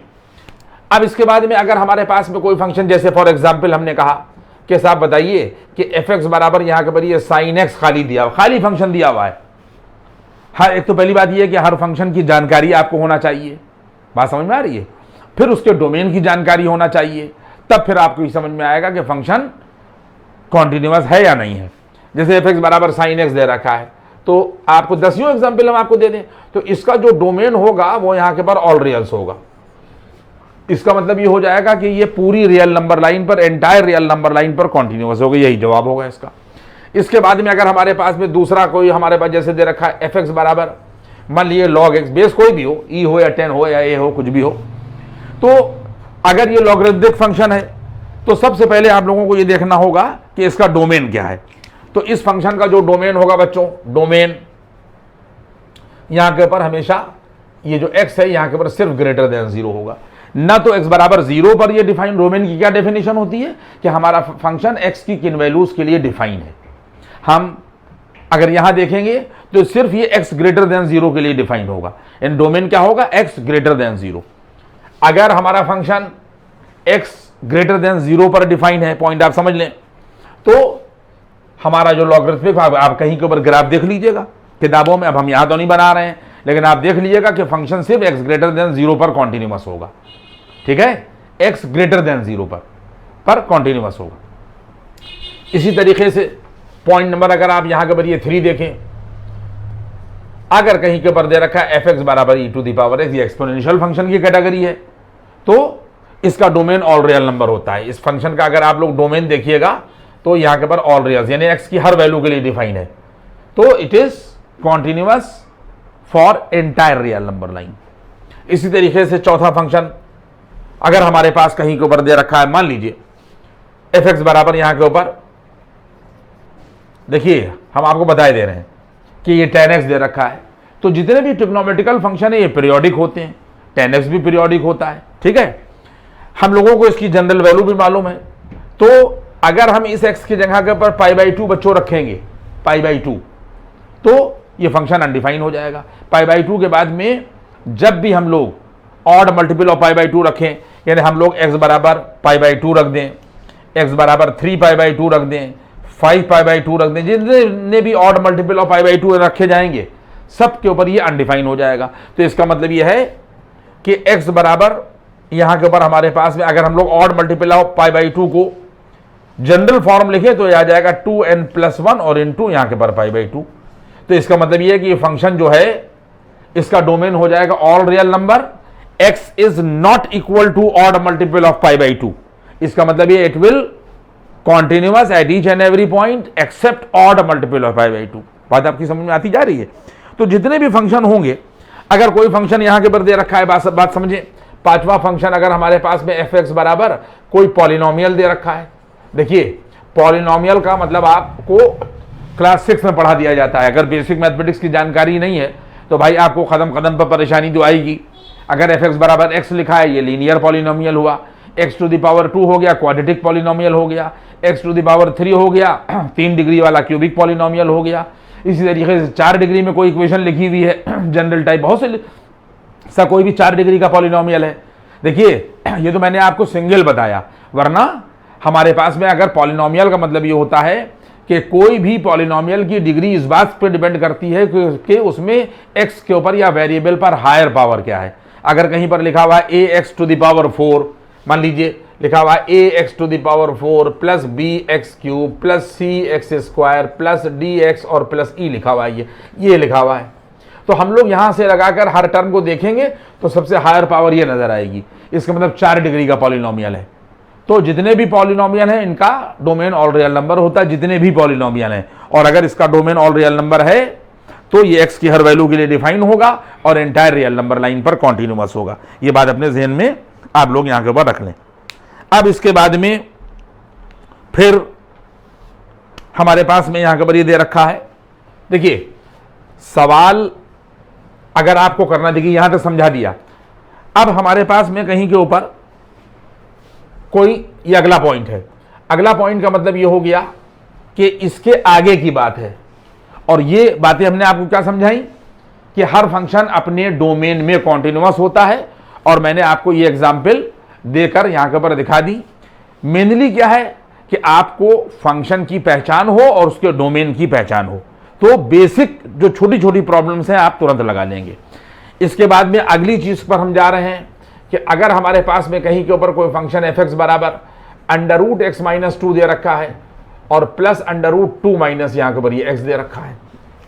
अब इसके बाद में अगर हमारे पास में कोई फंक्शन, जैसे फॉर एग्जांपल हमने कहा कि साहब बताइए कि f(x) बराबर यहां के पर ये sin x खाली फंक्शन दिया हुआ है। हर एक तो पहली बात ये है कि हर फंक्शन की जानकारी आपको होना चाहिए, बात समझ में आ रही है। फिर उसके डोमेन की जानकारी होना चाहिए, तब फिर आपको ये समझ में आएगा कि फंक्शन कॉन्टिन्यूअस है या नहीं है। जैसे f(x) बराबर sin x दे रखा है, तो आपको 10 एग्जाम्पल हम आपको दे दें तो इसका जो डोमेन होगा वो यहां के पर ऑल रियल्स होगा। इसका मतलब ये हो जाएगा कि ये पूरी रियल नंबर लाइन पर, एंटायर रियल नंबर लाइन पर कॉन्टिन्यूअस होगा। यही जवाब होगा इसका। इसके बाद में अगर हमारे पास में दूसरा कोई हमारे पास जैसे दे रखा है f(x) बराबर मान लीजिए log x, बेस कोई भी हो, e हो या 10 हो या a हो, कुछ भी हो, तो अगर ये लॉगरिथमिक फंक्शन है तो सबसे पहले आप लोगों को ये देखना होगा कि इसका डोमेन क्या है। तो इस फंक्शन का जो डोमेन होगा बच्चों, डोमेन यहां के ऊपर हमेशा ये जो x है यहां के ऊपर सिर्फ ग्रेटर देन 0 होगा। ना तो x बराबर 0 पर ये डिफाइन, डोमेन की क्या डेफिनेशन होती है कि हमारा फंक्शन x की किन वैल्यूज के लिए डिफाइन है। हम अगर यहां देखेंगे तो सिर्फ ये x ग्रेटर देन 0 के लिए डिफाइन होगा। इन डोमेन क्या होगा? x greater then 0। अगर हमारा फंक्शन x ग्रेटर देन 0 पर डिफाइन है, पॉइंट आप समझ लें, तो हमारा जो लॉगरिथमिक, आप कहीं के ऊपर ग्राफ देख लीजिएगा किताबों में, अब हम यहां तो नहीं बना रहे हैं, लेकिन आप देख लीजिएगा कि फंक्शन सिर्फ x ग्रेटर देन 0 पर कॉन्टिन्यूअस होगा। ठीक है, x ग्रेटर देन 0 पर कॉन्टिन्यूअस होगा। इसी तरीके से पॉइंट नंबर अगर आप यहां के ऊपर ये 3 देखें, अगर कहीं के ऊपर दे रखा है f(x) बराबर e⁻x, ये एक्सपोनेंशियल फंक्शन की कैटेगरी है, तो इसका डोमेन ऑल रियल नंबर होता है। इस फंक्शन का अगर आप लोग डोमेन देखिएगा तो यहाँ के ऊपर ऑल रियल्स यानी x की हर वैल्यू के लिए डिफाइन है, तो it is continuous for entire real number line. इसी तरीके से चौथा फंक्शन अगर हमारे पास कहीं के ऊपर दे रखा है, मान लीजिए f(x) बराबर यहां के ऊपर, देखिए हम आपको बताए दे रहे हैं कि ये 10x दे रखा है, तो जितने भी ट्रिग्नोमेट्रिकल फंक्शन है ये पीरियोडिक होते हैं, 10x भी पीरियोडिक होता है, ठीक है। हम लोगों को इसकी जनरल वैल्यू भी मालूम है, तो अगर हम इस x की जगह के ऊपर π/2 बच्चों रखेंगे, π/2, तो ये फंक्शन अनडिफाइन हो जाएगा। π/2 के बाद में जब भी हम लोग ऑड मल्टीपल ऑफ π/2 रखें, यानी हम लोग x बराबर π/2 रख दें, x बराबर 3π/2 रख दें, 5π/2 रख दें, जितने भी ऑड मल्टीपल ऑफ π/2 रखे जाएंगे सब के ऊपर ये अनडिफाइन हो जाएगा। तो इसका मतलब ये है कि x बराबर यहां के ऊपर हमारे पास में अगर हम लोग ऑड मल्टीपल ऑफ π/2 को जनरल फॉर्म लिखें तो यह आ जाएगा 2n+1 और इनटू यहां के ऊपर π/2। तो इसका मतलब ये है कि ये फंक्शन जो है इसका डोमेन हो जाएगा all real number, x is not equal to odd multiple of π/2। इसका मतलब ये it will continuous at each and every point except odd multiple of π/2। बात आपकी समझ में आती जा रही है। तो जितने भी फंक्शन होंगे, अगर कोई फंक्शन यहां के ऊपर दे रखा है, बात समझे, पांचवा फंक्शन अगर हमारे पास में f(x) बराबर कोई पॉलिनोमियल दे रखा है, देखिए पॉलिनोमियल का मतलब आपको क्लास 6 में पढ़ा दिया जाता है। अगर बेसिक मैथमेटिक्स की जानकारी नहीं है तो भाई आपको कदम कदम पर परेशानी तो आएगी। अगर f(x) बराबर x लिखा है, ये लीनियर पॉलिनोमियल हुआ, x⁻2 हो गया क्वाड्रेटिक पॉलिनोमियल हो गया, x⁻3 हो गया 3 डिग्री वाला क्यूबिक पॉलिनोमियल हो गया। इसी तरीके से 4 डिग्री में कोई इक्वेशन लिखी हुई है जनरल टाइप, बहुत से कोई भी 4 डिग्री का पॉलिनोमियल है। देखिए ये तो मैंने आपको सिंगल बताया, वरना हमारे पास में अगर पॉलिनोमियल का मतलब ये होता है कि कोई भी पॉलिनोमियल की डिग्री इस बात पर डिपेंड करती है कि उसमें x के ऊपर या वेरिएबल पर हायर पावर क्या है। अगर कहीं पर लिखा हुआ है ax⁴, मान लीजिए लिखा हुआ है ax⁴ plus bx³ plus cx² plus dx और प्लस e लिखा हुआ है, ये लिखा हुआ है, तो हम लोग यहां से लगाकर हर टर्म को देखेंगे तो सबसे हायर पावर ये नजर आएगी। इसका मतलब 4 डिग्री का पॉलिनोमियल है। तो जितने भी पॉलिनोमियल हैं इनका डोमेन ऑल रियल नंबर होता है, जितने भी पॉलिनोमियल हैं, और अगर इसका डोमेन ऑल रियल नंबर है तो ये x की हर वैल्यू के लिए डिफाइन होगा और एंटायर रियल नंबर लाइन पर कॉन्टिन्यूअस होगा। ये बात अपने जहन में आप लोग यहां के ऊपर रख लें। अब इसके बाद में फिर हमारे पास में यहां के ऊपर ये दे रखा है, देखिए सवाल अगर आपको करना, देखिए यहां तक समझा दिया। अब हमारे पास में कहीं के ऊपर कोई ये अगला पॉइंट है, अगला पॉइंट का मतलब ये हो गया कि इसके आगे की बात है, और ये बातें हमने आपको क्या समझाई कि हर फंक्शन अपने डोमेन में कॉन्टिन्यूअस होता है, और मैंने आपको ये एग्जाम्पल देकर यहां के ऊपर दिखा दी। मेनली क्या है कि आपको फंक्शन की पहचान हो और उसके डोमेन की पहचान हो, तो बेसिक जो छोटी छोटी प्रॉब्लम्स हैं आप तुरंत लगा लेंगे। इसके बाद में अगली चीज पर हम जा रहे हैं कि अगर हमारे पास में कहीं के ऊपर कोई फंक्शन f(x) बराबर √x-2 दे रखा है और प्लस √2- यहां के ऊपर ये x दे रखा है,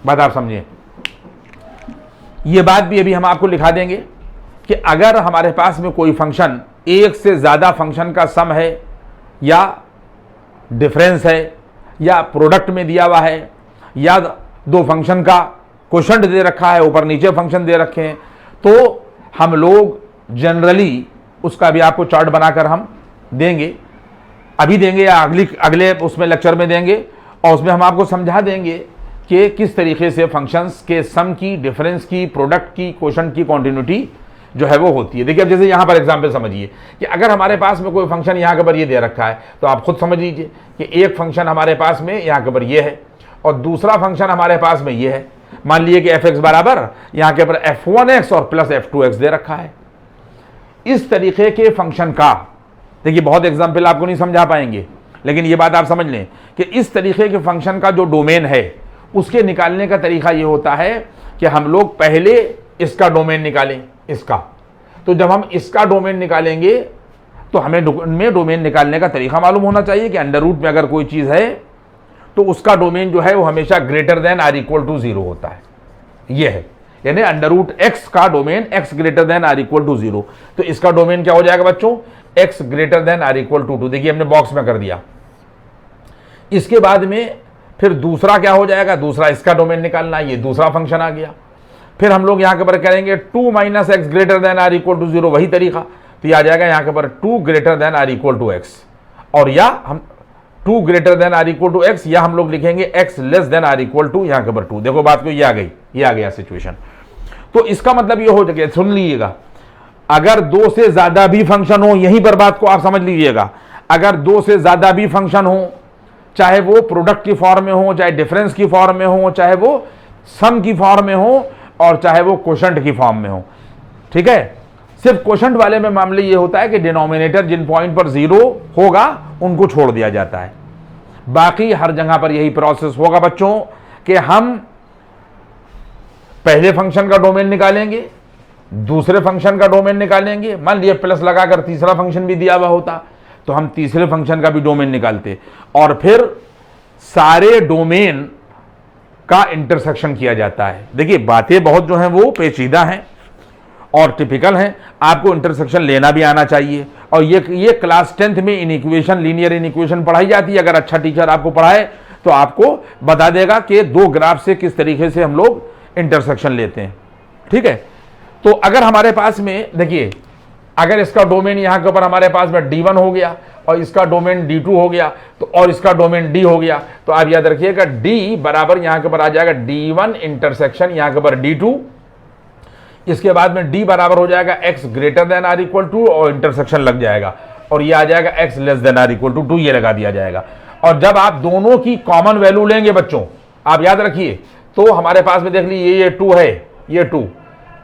बात आप समझिए। ये बात भी अभी हम आपको लिखा देंगे कि अगर हमारे पास में कोई फंक्शन एक से ज्यादा फंक्शन का सम है या डिफरेंस है या प्रोडक्ट में दिया हुआ है या दो फंक्शन का क्वोशंट दे रखा है, ऊपर नीचे फंक्शन दे रखे हैं, तो हम लोग जनरली उसका भी आपको चार्ट बनाकर हम देंगे, अभी देंगे या अगले उसमें लेक्चर में देंगे, और उसमें हम आपको समझा देंगे कि किस तरीके से फंक्शंस के सम की, डिफरेंस की, प्रोडक्ट की, क्वोशंट की कॉन्टिन्यूटी जो है वो होती है। देखिए अब जैसे यहां पर एग्जांपल समझिए कि अगर हमारे पास में कोई फंक्शन यहां के ऊपर ये दे रखा है, तो आप खुद समझ लीजिए कि एक फंक्शन हमारे पास में यहां के ऊपर ये है और दूसरा फंक्शन हमारे पास में ये है। मान लीजिए कि f(x) बराबर यहां के ऊपर f1x और प्लस f2x दे रखा है। इस तरीके के फंक्शन का, देखिए बहुत एग्जाम्पल आपको नहीं समझा पाएंगे, लेकिन ये बात आप समझ लें कि इस तरीके के फंक्शन का जो डोमेन है उसके निकालने का तरीका ये होता है कि हम लोग पहले इसका डोमेन निकालें, इसका। तो जब हम इसका डोमेन निकालेंगे तो हमें डोमेन निकालने का तरीका मालूम होना चाहिए कि अंडर रूट में अगर कोई चीज है तो उसका डोमेन जो है वो हमेशा greater than or equal to 0 होता है, ये है, यानी √x का domain x greater than or equal to 0। तो इसका डोमेन क्या हो जाएगा बच्चों, x greater than or equal to 2। देखिए हमने बॉक्स में कर दिया, इसके बाद में फिर दूसरा क्या हो जाएगा, दूसरा इसका डोमेन निकालना, ये दूसरा फंक्शन आ गया। फिर हम लोग यहाँ के पर करेंगे 2 - x greater than or equal to 0, वही तरीका। तो ये आ जाएगा यहाँ के पर 2 greater than or equal to x, और या हम 2 greater than or equal to x, या हम लोग लिखेंगे x less than or equal to यहाँ के पर 2। देखो बात को, ये आ गई, ये आ गया सिचुएशन। तो इसका मतलब ये हो जाएगा, सुन लीजिएगा, अगर 2 से ज्यादा भी फंक्शन हो, यहीं पर बात को आप समझ लीजिएगा, अगर 2 से ज्यादा भी फंक्शन हो, चाहे वो प्रोडक्ट की फॉर्म में हो, चाहे डिफरेंस की फॉर्म में हो, चाहे वो सम की फॉर्म में हो, और चाहे वो क्वोशंट की फॉर्म में हो, ठीक है। सिर्फ क्वोशंट वाले में मामले ये होता है कि डिनोमिनेटर जिन पॉइंट पर 0 होगा उनको छोड़ दिया जाता है। बाकी हर जगह पर यही प्रोसेस होगा बच्चों कि हम पहले फंक्शन का डोमेन निकालेंगे, दूसरे फंक्शन का डोमेन निकालेंगे। मान लिया प्लस लगाकर तीसरा फंक्शन भी दिया हुआ होता तो हम तीसरे फंक्शन का भी डोमेन निकालते, और फिर सारे डोमेन का इंटरसेक्शन किया जाता है। देखिए बातें बहुत जो हैं वो पेचीदा हैं और टिपिकल हैं, आपको इंटरसेक्शन लेना भी आना चाहिए। और ये क्लास 10th में इनइक्वेशन, लीनियर इनइक्वेशन पढ़ाई जाती है। अगर अच्छा टीचर आपको पढ़ाए तो आपको बता देगा कि 2 ग्राफ से किस तरीके से हम लोग इंटरसेक्शन लेते हैं, ठीक है। तो अगर हमारे पास में देखिए, अगर इसका डोमेन यहाँ के ऊपर हमारे पास में D1 हो गया और इसका डोमेन D2 हो गया, तो और इसका डोमेन D हो गया, तो आप याद रखिएगा D बराबर यहाँ के ऊपर आ जाएगा D1 इंटरसेक्शन यहाँ के ऊपर D2। इसके बाद में D बराबर हो जाएगा x greater than or equal to, और इंटरसेक्शन लग जाएगा, और ये आ जाएगा x less than or equal to 2, ये लगा दिया जाएगा। और जब आप दोनों की कॉमन वैल्यू लेंगे बच्चों, आप याद रखिए, तो हमारे पास में देख लीजिए ये 2 है, ये 2,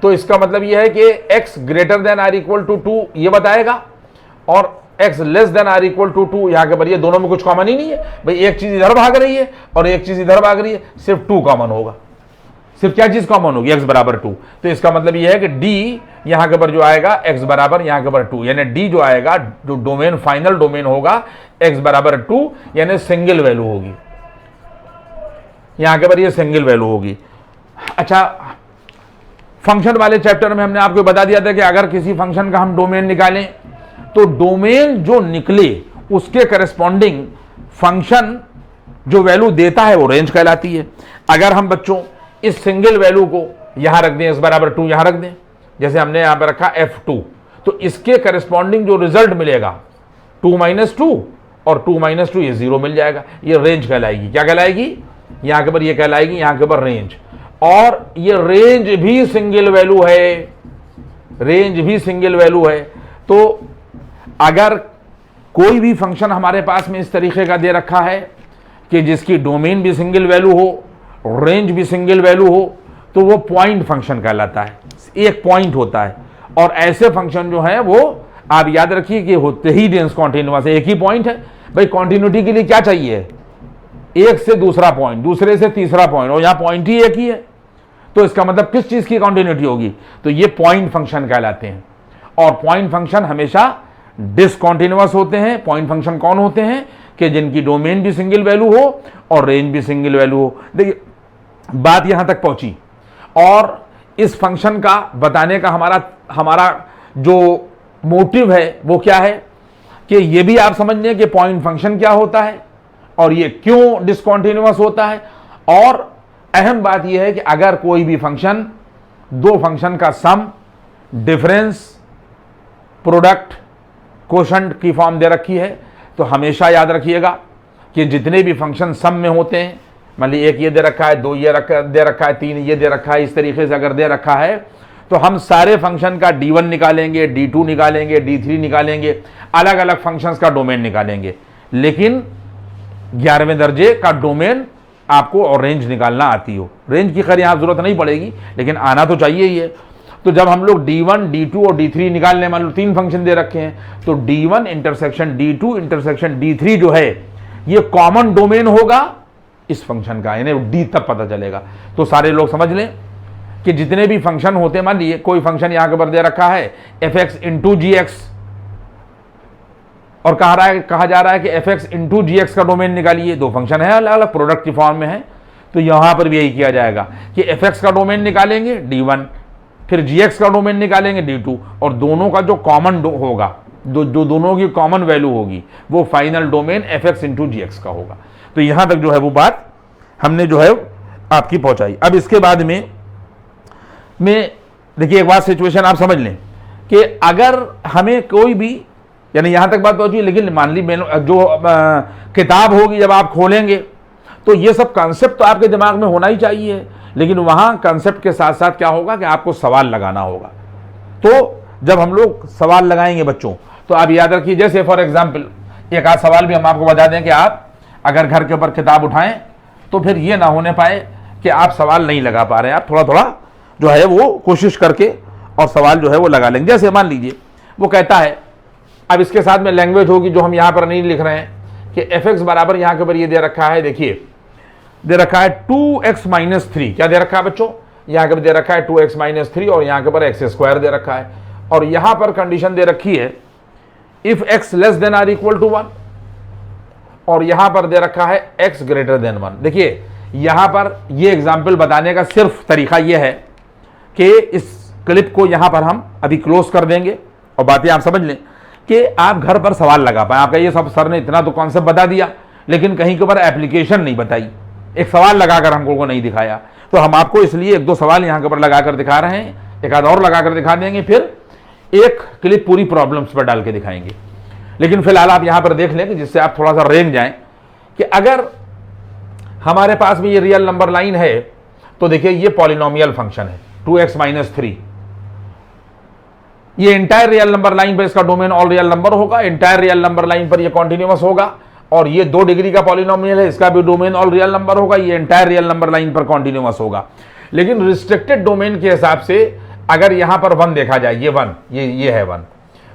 तो इसका मतलब ये है कि x greater than or equal to 2 ये बताएगा, और x less than or equal to 2 यहाँ के पर, ये दोनों में कुछ कॉमन ही नहीं है भाई। एक चीज इधर भाग रही है और एक चीज इधर भाग रही है, सिर्फ 2 कॉमन होगा। सिर्फ क्या चीज कॉमन होगी, x बराबर 2। तो इसका मतलब ये है कि d यहाँ के पर जो आएगा x बराबर यहाँ के पर 2, यानी d जो आएगा, जो डोमेन फाइनल डोमेन होगा x बराबर 2, यानी सिंगल वैल्यू होगी यहाँ के पर, ये सिंगल वैल्यू होगी। अच्छा, फंक्शन वाले चैप्टर में हमने आपको बता दिया था कि अगर किसी फंक्शन का हम डोमेन निकालें तो डोमेन जो निकले उसके करस्पॉन्डिंग फंक्शन जो वैल्यू देता है वो रेंज कहलाती है। अगर हम बच्चों इस सिंगल वैल्यू को यहां रख दें, x बराबर 2 यहां रख दें, जैसे हमने यहां पर रखा f2, तो इसके करस्पॉन्डिंग जो रिजल्ट मिलेगा 2 - 2 और 2 - 2 ये 0 मिल जाएगा, ये रेंज कहलाएगी। क्या कहलाएगी यहां के पर, ये कहलाएगी यहां के पर रेंज। और ये रेंज भी सिंगल वैल्यू है, रेंज भी सिंगल वैल्यू है। तो अगर कोई भी फंक्शन हमारे पास में इस तरीके का दे रखा है कि जिसकी डोमेन भी सिंगल वैल्यू हो, रेंज भी सिंगल वैल्यू हो, तो वो पॉइंट फंक्शन कहलाता है, एक पॉइंट होता है। और ऐसे फंक्शन जो है वो आप याद रखिए कि होते ही डेंस कॉन्टिन्यूअस, एक ही पॉइंट है भाई। कॉन्टिन्यूटी के लिए क्या चाहिए, एक से दूसरा पॉइंट, दूसरे से तीसरा पॉइंट, और यहां पॉइंट ही एक ही है, तो इसका मतलब किस चीज की कॉन्टिन्यूटी होगी, तो ये पॉइंट फंक्शन कहलाते हैं। और पॉइंट फंक्शन हमेशा डिसकॉन्टिन्यूअस होते हैं। पॉइंट फंक्शन कौन होते हैं कि जिनकी डोमेन भी सिंगल वैल्यू हो और रेंज भी सिंगल वैल्यू हो। देखिए बात यहां तक पहुंची, और इस फंक्शन का बताने का हमारा जो मोटिव है वो क्या है कि ये भी आप समझ लें कि पॉइंट फंक्शन क्या होता है और ये क्यों डिसकॉन्टिन्यूअस होता है। और अहम बात यह है कि अगर कोई भी फंक्शन, 2 फंक्शन का सम, डिफरेंस, प्रोडक्ट, क्वोशंट की फॉर्म दे रखी है, तो हमेशा याद रखिएगा कि जितने भी फंक्शन सम में होते हैं, मान लीजिए 1 ये दे रखा है, 2 ये दे रखा है, 3 ये दे रखा है, इस तरीके से अगर दे रखा है तो हम सारे फंक्शन का D1 निकालेंगे, D2 निकालेंगे, D3 निकालेंगे, अलग अलग फंक्शंस का डोमेन निकालेंगे। लेकिन 11वें दर्जे का डोमेन आपको और रेंज निकालना आती हो। रेंज की खैर यहाँ जरूरत नहीं पड़ेगी, लेकिन आना तो चाहिए ही है। तो जब हम लोग D1, D2 और D3 निकालने, मान लो 3 फंक्शन दे रखे हैं, तो D1 intersection D2 intersection D3 जो है ये कॉमन डोमेन होगा इस फंक्शन का, यानी D तक पता चलेगा। तो सारे लोग समझ लें कि जितने भी फंक्शन होते हैं, मान लीजिए कोई फंक्शन यहां के ऊपर दे रखा है fx इंटू gx, और कहा जा रहा है कि fx इंटू gx का डोमेन निकालिए। 2 फंक्शन है अलग अलग, प्रोडक्ट की फॉर्म में है, तो यहां पर भी यही किया जाएगा कि fx का डोमेन निकालेंगे D1, फिर gx का डोमेन निकालेंगे D2, और दोनों का जो कॉमन होगा, जो दोनों की कॉमन वैल्यू होगी, वो final domain fx into gx का होगा। तो यहां तक जो है वो बात हमने जो है आपकी पहुंचाई। अब इसके बाद में देखिए एक बात सिचुएशन आप समझ लें कि अगर हमें कोई भी, यानी यहां तक बात पहुंची, लेकिन मान ली जो किताब होगी जब आप खोलेंगे तो ये सब कॉन्सेप्ट तो आपके दिमाग में होना ही चाहिए, लेकिन वहां कॉन्सेप्ट के साथ साथ क्या होगा कि आपको सवाल लगाना होगा। तो जब हम लोग सवाल लगाएंगे बच्चों, तो आप याद रखिए, जैसे फॉर एग्जाम्पल एक आध सवाल भी हम आपको बता दें कि आप अगर घर के ऊपर किताब उठाएं तो फिर ये ना होने पाए कि आप सवाल नहीं लगा पा रहे हैं, आप थोड़ा थोड़ा जो है वो कोशिश करके और सवाल जो है वो लगा लेंगे। जैसे मान लीजिए वो कहता है, अब इसके साथ में लैंग्वेज होगी जो हम यहाँ पर नहीं लिख रहे हैं कि fx बराबर यहाँ के ऊपर ये दे रखा है, देखिए दे रखा है 2x माइनस 3, क्या दे रखा है बच्चों, यहाँ के ऊपर दे रखा है 2x माइनस 3 और यहाँ के ऊपर एक्स स्क्वायर दे रखा है, और यहाँ पर कंडीशन दे रखी है if x less than or equal to 1, और यहाँ पर दे रखा है x ग्रेटर देन 1। देखिए यहाँ पर ये एग्जाम्पल बताने का सिर्फ तरीका ये है कि इस क्लिप को यहाँ पर हम अभी क्लोज कर देंगे और बातें आप समझ लें कि आप घर पर सवाल लगा पाए। आपका ये सब सर ने इतना तो कॉन्सेप्ट बता दिया, लेकिन कहीं के ऊपर एप्लीकेशन नहीं बताई, एक सवाल लगाकर हमको को नहीं दिखाया। तो हम आपको इसलिए एक दो सवाल यहाँ के ऊपर लगाकर दिखा रहे हैं, एक आध और लगाकर दिखा देंगे, फिर एक क्लिप पूरी प्रॉब्लम्स पर डाल के दिखाएंगे। लेकिन फिलहाल आप यहाँ पर देख लें कि जिससे आप थोड़ा सा रेंग जाएं कि अगर हमारे पास में ये रियल नंबर लाइन है तो देखिए ये पॉलिनोमियल फंक्शन है 2x माइनस 3, ये इंटायर रियल नंबर लाइन पर इसका डोमेन ऑल रियल नंबर होगा, इंटायर रियल नंबर लाइन पर ये कॉन्टिन्यूअस होगा, और ये 2 डिग्री का पॉलिनोमियल है, इसका भी डोमेन ऑल रियल नंबर होगा, ये इंटायर रियल नंबर लाइन पर कॉन्टिन्यूअस होगा। लेकिन रिस्ट्रिक्टेड डोमेन के हिसाब से अगर यहां पर 1 देखा जाए, ये 1, ये है 1,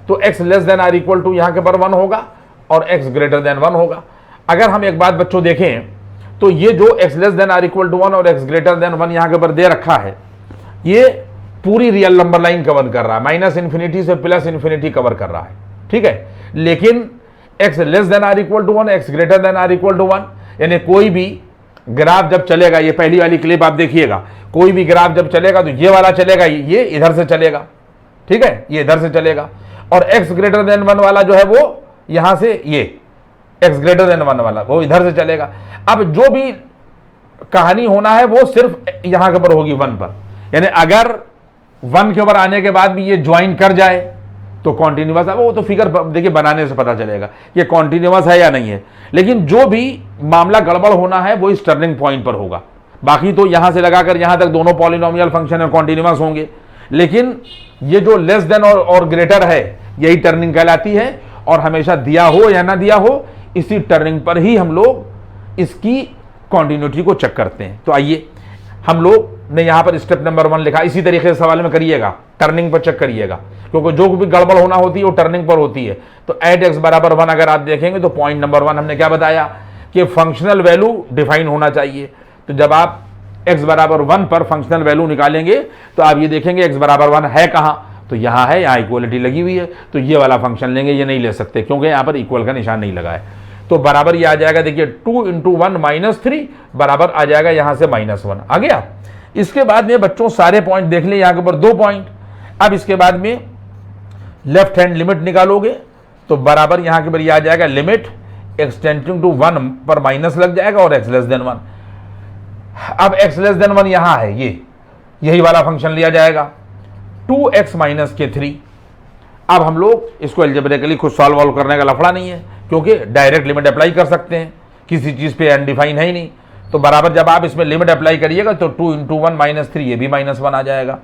तो x less than or equal to यहां के पर 1 होगा और x ग्रेटर देन 1 होगा। अगर हम एक बात बच्चों देखें तो ये जो x less than or equal to 1 और x ग्रेटर देन 1 यहां के पर दे रखा है, ये पूरी रियल नंबर लाइन कवर कर रहा है, माइनस इन्फिनिटी से प्लस इन्फिनिटी कवर कर रहा है, ठीक है। लेकिन x less than or equal to 1, x greater than or equal to 1, यानी कोई भी ग्राफ जब चलेगा, ये पहली वाली क्लिप आप देखिएगा, कोई भी ग्राफ जब चलेगा तो ये वाला चलेगा, ये इधर से चलेगा, ठीक है, ये इधर से चलेगा, और x ग्रेटर देन 1 वाला जो है वो यहां से, ये x ग्रेटर देन 1 वाला वो इधर से चलेगा। अब जो भी कहानी होना है वो सिर्फ यहां के ऊपर होगी 1 पर, यानी अगर 1 के ऊपर आने के बाद भी ये ज्वाइन कर जाए तो कॉन्टिन्यूअस है, वो तो फिगर देखिए बनाने से पता चलेगा ये कॉन्टिन्यूअस है या नहीं है। लेकिन जो भी मामला गड़बड़ होना है वो इस टर्निंग पॉइंट पर होगा, बाकी तो यहां से लगाकर यहां तक दोनों पॉलिनोमियल फंक्शन है कॉन्टिन्यूअस होंगे। लेकिन ये जो लेस देन और ग्रेटर है यही टर्निंग कहलाती है, और हमेशा दिया हो या ना दिया हो इसी टर्निंग पर ही हम लोग इसकी कॉन्टिन्यूटी को चेक करते हैं। तो आइए हम लोग ने यहां पर स्टेप नंबर 1 लिखा, इसी तरीके से सवाल में करिएगा, टर्निंग पर चेक करिएगा, क्योंकि जो भी गड़बड़ होना होती है वो टर्निंग पर होती है। तो एट x बराबर 1 अगर आप देखेंगे तो पॉइंट नंबर 1 हमने क्या बताया कि फंक्शनल वैल्यू डिफाइन होना चाहिए। तो जब आप x बराबर 1 पर फंक्शनल वैल्यू निकालेंगे तो आप ये देखेंगे x बराबर 1 है कहां, तो यहां है, यहां इक्वलिटी लगी हुई है, तो ये वाला फंक्शन लेंगे, ये नहीं ले सकते क्योंकि यहां पर इक्वल का निशान नहीं लगा है। तो बराबर ये आ जाएगा, देखिए 2 × 1 माइनस 3 बराबर आ जाएगा यहां से -1 आ गया। इसके बाद में बच्चों सारे पॉइंट देख ले, यहां के ऊपर 2 पॉइंट। अब इसके बाद में लेफ्ट हैंड लिमिट निकालोगे तो बराबर यहां के ऊपर ये आ जाएगा लिमिट x टेंडिंग टू 1 पर माइनस लग जाएगा और x लेस देन 1। अब x लेस देन 1 यहां है, ये यही वाला फंक्शन लिया जाएगा 2x माइनस के 3। अब हम लोग इसको अलजेब्रिकली खुद सॉल्व करने का लफड़ा नहीं है, क्योंकि डायरेक्ट लिमिट अप्लाई कर सकते हैं, किसी चीज पे अनडिफाइन है ही नहीं। तो बराबर जब आप इसमें लिमिट अप्लाई करिएगा तो 2 × 1 माइनस 3 ये भी -1 आ जाएगा।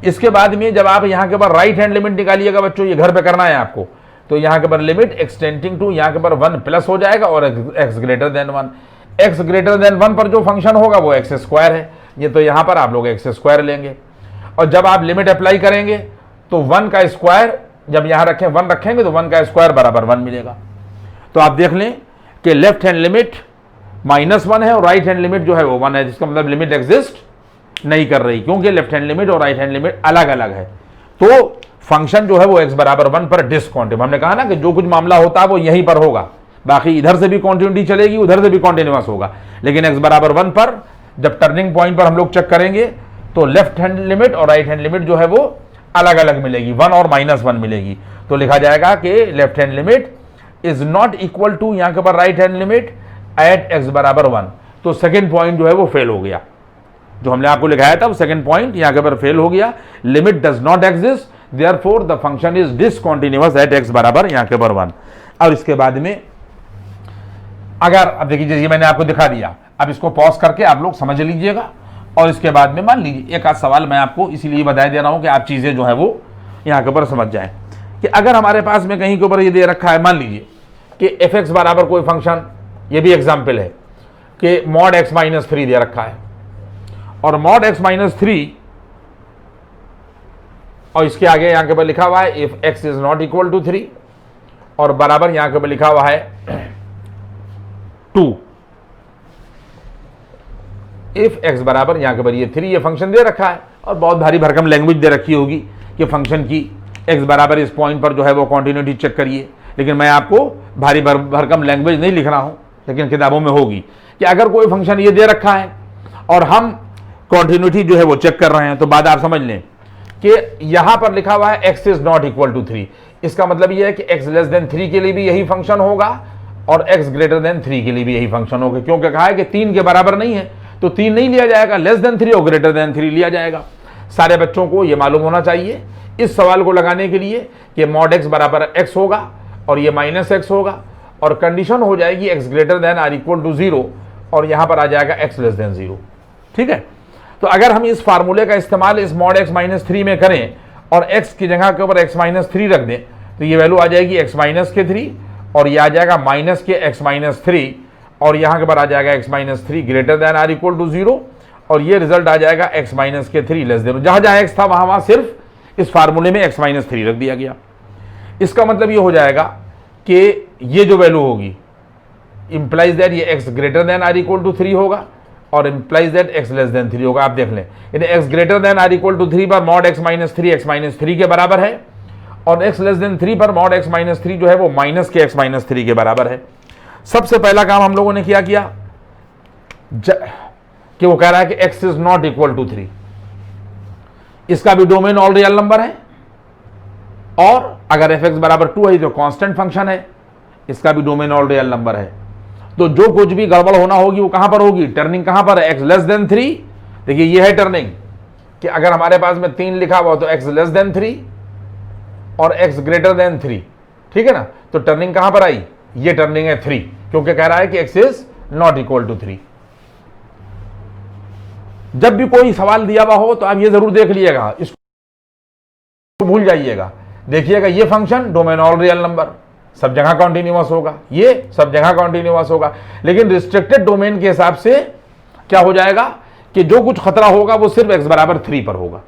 इसके बाद में जब आप यहाँ के ऊपर राइट हैंड लिमिट निकालिएगा बच्चों, ये घर पे करना है आपको, तो यहाँ के ऊपर लिमिट एक्सटेंडिंग टू यहाँ के ऊपर 1 प्लस हो जाएगा और x greater then 1। x greater then 1 पर जो फंक्शन होगा वो x स्क्वायर है, ये तो यहाँ पर आप लोग x स्क्वायर लेंगे। और जब आप लिमिट अप्लाई करेंगे तो 1 का स्क्वायर जब यहाँ रखें 1 रखेंगे तो 1 का स्क्वायर बराबर 1 मिलेगा। तो आप देख लें कि लेफ्ट हैंड लिमिट -1 है और राइट हैंड लिमिट जो है वो 1 है, जिसका मतलब लिमिट एग्जिस्ट नहीं कर रही, क्योंकि लेफ्ट हैंड लिमिट और राइट हैंड लिमिट अलग अलग है। तो फंक्शन जो है वो x बराबर 1 पर डिसकॉन्टिन्यूअस, हमने कहा ना कि जो कुछ मामला होता है वो यहीं पर होगा, बाकी इधर से भी कॉन्टिन्यूटी चलेगी उधर से भी कॉन्टिन्यूअस होगा, लेकिन x बराबर 1 पर जब टर्निंग पॉइंट पर हम लोग चेक करेंगे तो लेफ्ट हैंड लिमिट और राइट हैंड लिमिट जो है वो अलग अलग मिलेगी, 1 और -1 मिलेगी। तो लिखा जाएगा कि left hand limit is not equal to यहाँ के ऊपर right hand limit at x बराबर 1, तो सेकेंड पॉइंट जो है वो फेल हो गया। जो हमने आपको लिखाया था वो सेकेंड पॉइंट यहां के ऊपर फेल हो गया। Limit does not exist, therefore the function is discontinuous at x बराबर यहां के ऊपर 1। और इसके बाद में अगर अब देखिए ये मैंने आपको दिखा दिया, अब इसको पॉज करके आप लोग समझ लीजिएगा और इसके बाद में मान लीजिए एक आध सवाल मैं आपको इसीलिए बता दे रहा हूं कि आप चीजें जो है वो यहां के ऊपर समझ जाएं कि अगर हमारे पास में कहीं के ऊपर ये दे रखा है, मान लीजिए कि एफ एक्स बराबर कोई फंक्शन, ये भी एग्जाम्पल है कि मॉड एक्स माइनस 3 दे रखा है और मॉड एक्स माइनस 3 और इसके आगे यहां के ऊपर लिखा हुआ है if x is not equal to 3 और बराबर यहां के ऊपर लिखा हुआ है 2। इफ एक्स बराबर यहां के ऊपर ये 3 ये फंक्शन दे रखा है और बहुत भारी भरकम लैंग्वेज दे रखी होगी कि फंक्शन की एक्स बराबर इस पॉइंट पर जो है वो कॉन्टिन्यूटी चेक करिए, लेकिन मैं आपको भारी भरकम लैंग्वेज नहीं लिख रहा हूं, लेकिन किताबों में होगी कि अगर कोई फंक्शन ये दे रखा है और हम कॉन्टिन्यूटी जो है वो चेक कर रहे हैं, तो बात आप समझ लें कि यहां पर लिखा हुआ है x is not equal to 3, इसका मतलब यह है कि एक्स लेस देन 3 के लिए भी यही फंक्शन होगा और एक्स ग्रेटर देन 3 के लिए भी यही फंक्शन होगा। क्योंकि कहा है कि 3 के बराबर नहीं है तो 3 नहीं लिया जाएगा, लेस देन 3 और ग्रेटर देन 3 लिया जाएगा। सारे बच्चों को यह मालूम होना चाहिए इस सवाल को लगाने के लिए कि मॉड एक्स बराबर एक्स होगा और ये माइनस एक्स होगा और कंडीशन हो जाएगी x greater than or equal to 0 और यहां पर आ जाएगा एक्स लेस देन 0। ठीक है, तो अगर हम इस फार्मूले का इस्तेमाल इस मॉड एक्स माइनस 3 में करें और एक्स की जगह के ऊपर एक्स माइनस 3 रख दें तो ये वैल्यू आ जाएगी एक्स माइनस के 3 और ये आ जाएगा माइनस के एक्स माइनस 3 और यहां के ऊपर आ जाएगा x minus 3 greater than or equal to 0 और ये रिजल्ट आ जाएगा एक्स माइनस के 3 लेस देन, जहां जहां एक्स था वहां सिर्फ इस फार्मूले में एक्स माइनस 3 रख दिया गया। इसका मतलब ये हो जाएगा कि ये जो वैल्यू होगी इंप्लाइज दैट ये x greater than or equal to 3 होगा और implies that x less than 3 होगा। आप देख लें यानी x greater than or equal to 3 पर मॉड एक्स माइनस 3 के बराबर है और एक्स लेस देन 3 पर मॉड एक्स माइनस 3 जो है वो माइनस के एक्स माइनस 3 के बराबर है। सबसे पहला काम हम लोगों ने क्या किया कि वो कह रहा है कि x is not equal to 3, इसका भी डोमेन ऑल रियल नंबर है और अगर एफ एक्स बराबर 2 है तो कांस्टेंट फंक्शन है, इसका भी डोमेन ऑल रियल नंबर है। तो जो कुछ भी गड़बड़ होना होगी वो कहां पर होगी, टर्निंग कहां पर है, एक्स लेस देन 3। देखिए ये है टर्निंग कि अगर हमारे पास में 3 लिखा हुआ तो एक्स लेस देन 3 और एक्स ग्रेटर देन 3, ठीक है ना। तो टर्निंग कहां पर आई, ये टर्निंग है 3 क्योंकि कह रहा है कि x is not equal to 3। जब भी कोई सवाल दिया हुआ हो तो आप ये जरूर देख लीजिएगा, इसको भूल जाइएगा। देखिएगा ये function domain all real number सब जगह कॉन्टिन्यूअस होगा, ये सब जगह कॉन्टिन्यूअस होगा, लेकिन रिस्ट्रिक्टेड डोमेन के हिसाब से क्या हो जाएगा कि जो कुछ खतरा होगा वो सिर्फ एक्स बराबर 3 पर होगा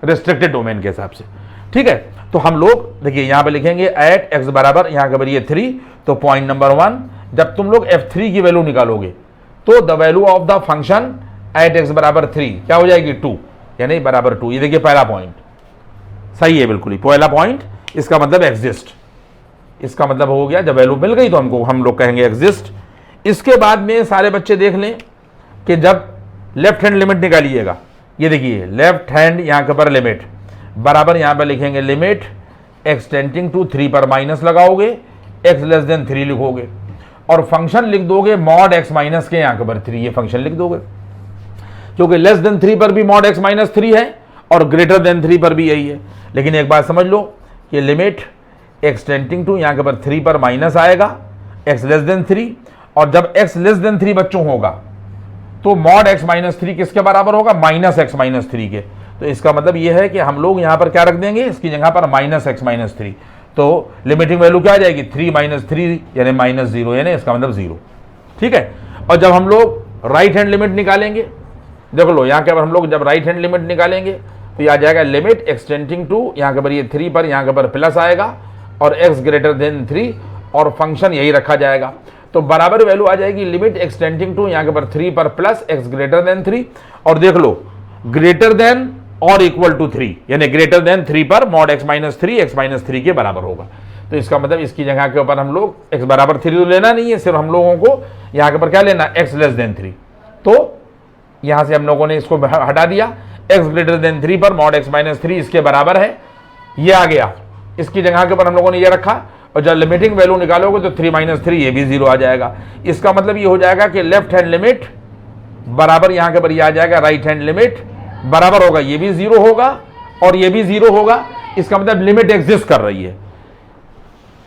रिस्ट्रिक्टेड डोमेन के हिसाब से। ठीक है, तो हम लोग देखिए यहां पे लिखेंगे एट एक्स बराबर यहां के ये 3, तो पॉइंट नंबर 1 जब तुम लोग f3 की वैल्यू निकालोगे तो the value of the function at x बराबर 3 क्या हो जाएगी 2, यानी बराबर 2। ये देखिए पहला पॉइंट सही है बिल्कुल ही, पहला पॉइंट इसका मतलब एग्जिस्ट, इसका मतलब हो गया जब वैल्यू मिल गई तो हमको हम लोग कहेंगे एग्जिस्ट। इसके बाद में सारे बच्चे देख लें कि जब लेफ्ट हैंड लिमिट निकालिएगा, ये देखिए लेफ्ट हैंड यहां के पर लिमिट बराबर यहां पर लिखेंगे लिमिट एक्स टेंडिंग टू 3 पर माइनस लगाओगे, एक्स लेस देन 3 लिखोगे और फंक्शन लिख दोगे मॉड एक्स माइनस के यहां के पर 3, ये फंक्शन लिख दोगे क्योंकि लेस देन 3 पर भी मॉड एक्स माइनस 3 है और ग्रेटर देन 3 पर भी यही है। लेकिन एक बात समझ लो कि लिमिट एक्स टेंडिंग टू यहां के पर 3 पर माइनस आएगा एक्स लेस देन 3 और जब एक्स लेस देन 3 बच्चों होगा तो मॉड एक्स माइनस 3 किसके बराबर होगा, माइनस एक्स माइनस 3 के। तो इसका मतलब यह है कि हम लोग यहां पर क्या रख देंगे, इसकी जगह पर माइनस एक्स माइनस 3, तो लिमिटिंग वैल्यू क्या आ जाएगी 3 माइनस 3 यानी माइनस 0, यानी इसका मतलब 0। ठीक है, और जब हम लोग राइट हैंड लिमिट निकालेंगे, देख लो यहाँ के पर हम लोग जब राइट हैंड लिमिट निकालेंगे तो यह आ जाएगा लिमिट एक्स टेंडिंग टू यहाँ के पर ये 3 पर यहाँ के पर प्लस आएगा और एक्स ग्रेटर देन 3 और फंक्शन यही रखा जाएगा। तो बराबर वैल्यू आ जाएगी लिमिट एक्स टेंडिंग टू यहाँ के पर 3 पर प्लस एक्स ग्रेटर देन 3 और देख लो ग्रेटर देन और इक्वल टू 3 यानी ग्रेटर देन 3 पर मॉड एक्स माइनस 3 के बराबर होगा। तो इसका मतलब इसकी जगह के ऊपर हम लोग एक्स बराबर 3 तो लेना नहीं है, सिर्फ हम लोगों को यहाँ के ऊपर क्या लेना एक्स लेस देन 3। तो यहां से हम लोगों ने इसको हटा दिया, एक्स ग्रेटर देन 3 पर मॉड एक्स माइनस 3 इसके बराबर है, ये आ गया। इसकी जगह के ऊपर हम लोगों ने ये रखा और जब लिमिटिंग वैल्यू निकालोगे तो 3 - 3 ये भी 0 आ जाएगा। इसका मतलब ये हो जाएगा कि लेफ्ट हैंड लिमिट बराबर यहां के पर ये आ जाएगा राइट हैंड लिमिट बराबर होगा, ये भी 0 होगा और ये भी 0 होगा। इसका मतलब लिमिट एग्जिस्ट कर रही है।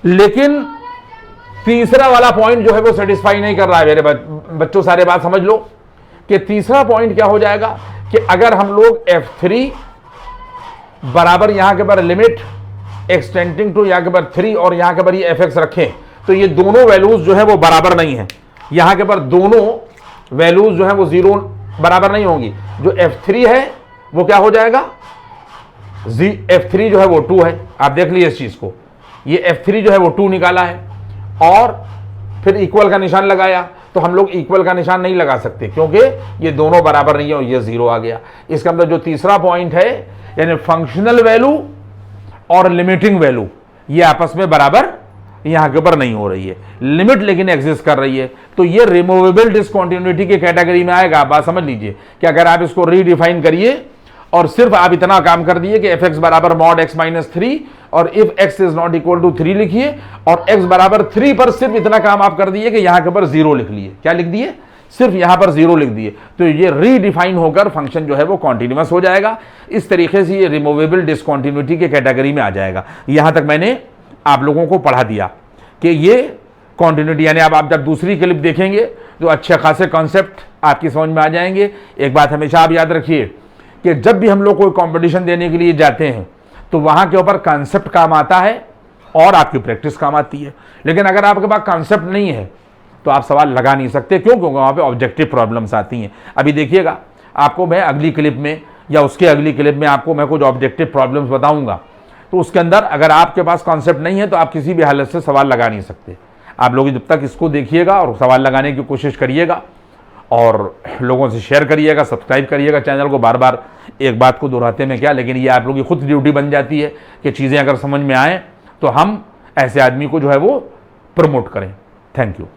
लेकिन तीसरा वाला पॉइंट जो है वो सेटिस्फाई नहीं कर रहा है मेरे बच्चों, सारे बात समझ लो कि तीसरा पॉइंट क्या हो जाएगा कि अगर हम लोग f3 बराबर यहां के पर लिमिट एक्सटेंडिंग टू यहां के पर 3 और यहां के पर ये fx रखें तो ये दोनों वैल्यूज जो है वो बराबर नहीं है। यहां के पर दोनों वैल्यूज जो है वो 0 बराबर नहीं होंगी। जो f3 है वो क्या हो जाएगा, f3 जो है वो 2 है। आप देख लीजिए इस चीज को, ये f3 जो है वो 2 निकाला है और फिर इक्वल का निशान लगाया, तो हम लोग इक्वल का निशान नहीं लगा सकते क्योंकि ये दोनों बराबर नहीं है और ये 0 आ गया। इसका मतलब जो तीसरा पॉइंट है यानी फंक्शनल वैल्यू और लिमिटिंग वैल्यू ये आपस में बराबर यहां के ऊपर नहीं हो रही है, लिमिट लेकिन एग्जिस्ट कर रही है। तो ये रिमूवेबल डिसकंटिन्यूटी की कैटेगरी में आएगा। आप बात समझ लीजिए कि अगर आप इसको रीडिफाइन करिए और सिर्फ आप इतना काम कर दिए कि fx बराबर mod x - 3 और if x is not equal to 3 लिखिए और x बराबर 3 पर सिर्फ इतना काम आप कर दिए कि यहां के ऊपर 0 लिख लिए। क्या लिख दिए, सिर्फ यहां पर 0 लिख दिए, तो ये रीडिफाइन होकर फंक्शन जो है वो कॉन्टिन्यूअस हो जाएगा। इस तरीके से ये रिमूवेबल डिसकंटिन्यूटी के कैटेगरी में आ जाएगा। यहां तक मैंने आप लोगों को पढ़ा दिया कि ये कॉन्टिन्यूटी यानी आप जब दूसरी क्लिप देखेंगे तो अच्छे खासे कॉन्सेप्ट आपकी समझ में आ जाएंगे। एक बात हमेशा आप याद रखिए कि जब भी हम लोग कोई कंपटीशन देने के लिए जाते हैं तो वहां के ऊपर कॉन्सेप्ट काम आता है और आपकी प्रैक्टिस काम आती है। लेकिन अगर आपके पास कॉन्सेप्ट नहीं है तो आप सवाल लगा नहीं सकते। क्यों? क्योंकि वहां पे ऑब्जेक्टिव प्रॉब्लम्स आती हैं। अभी देखिएगा, आपको मैं अगली क्लिप में या उसके अगली क्लिप में आपको मैं कुछ ऑब्जेक्टिव प्रॉब्लम्स बताऊंगा, तो उसके अंदर अगर आपके पास कॉन्सेप्ट नहीं है तो आप किसी भी हालत से सवाल लगा नहीं सकते। आप लोग जब तक इसको देखिएगा और सवाल लगाने की कोशिश करिएगा और लोगों से शेयर करिएगा, सब्सक्राइब करिएगा चैनल को। बार बार एक बात को दोहराते में क्या, लेकिन ये आप लोगों की खुद ड्यूटी बन जाती है कि चीज़ें अगर समझ में आए तो हम ऐसे आदमी को जो है वो प्रमोट करें। Thank you.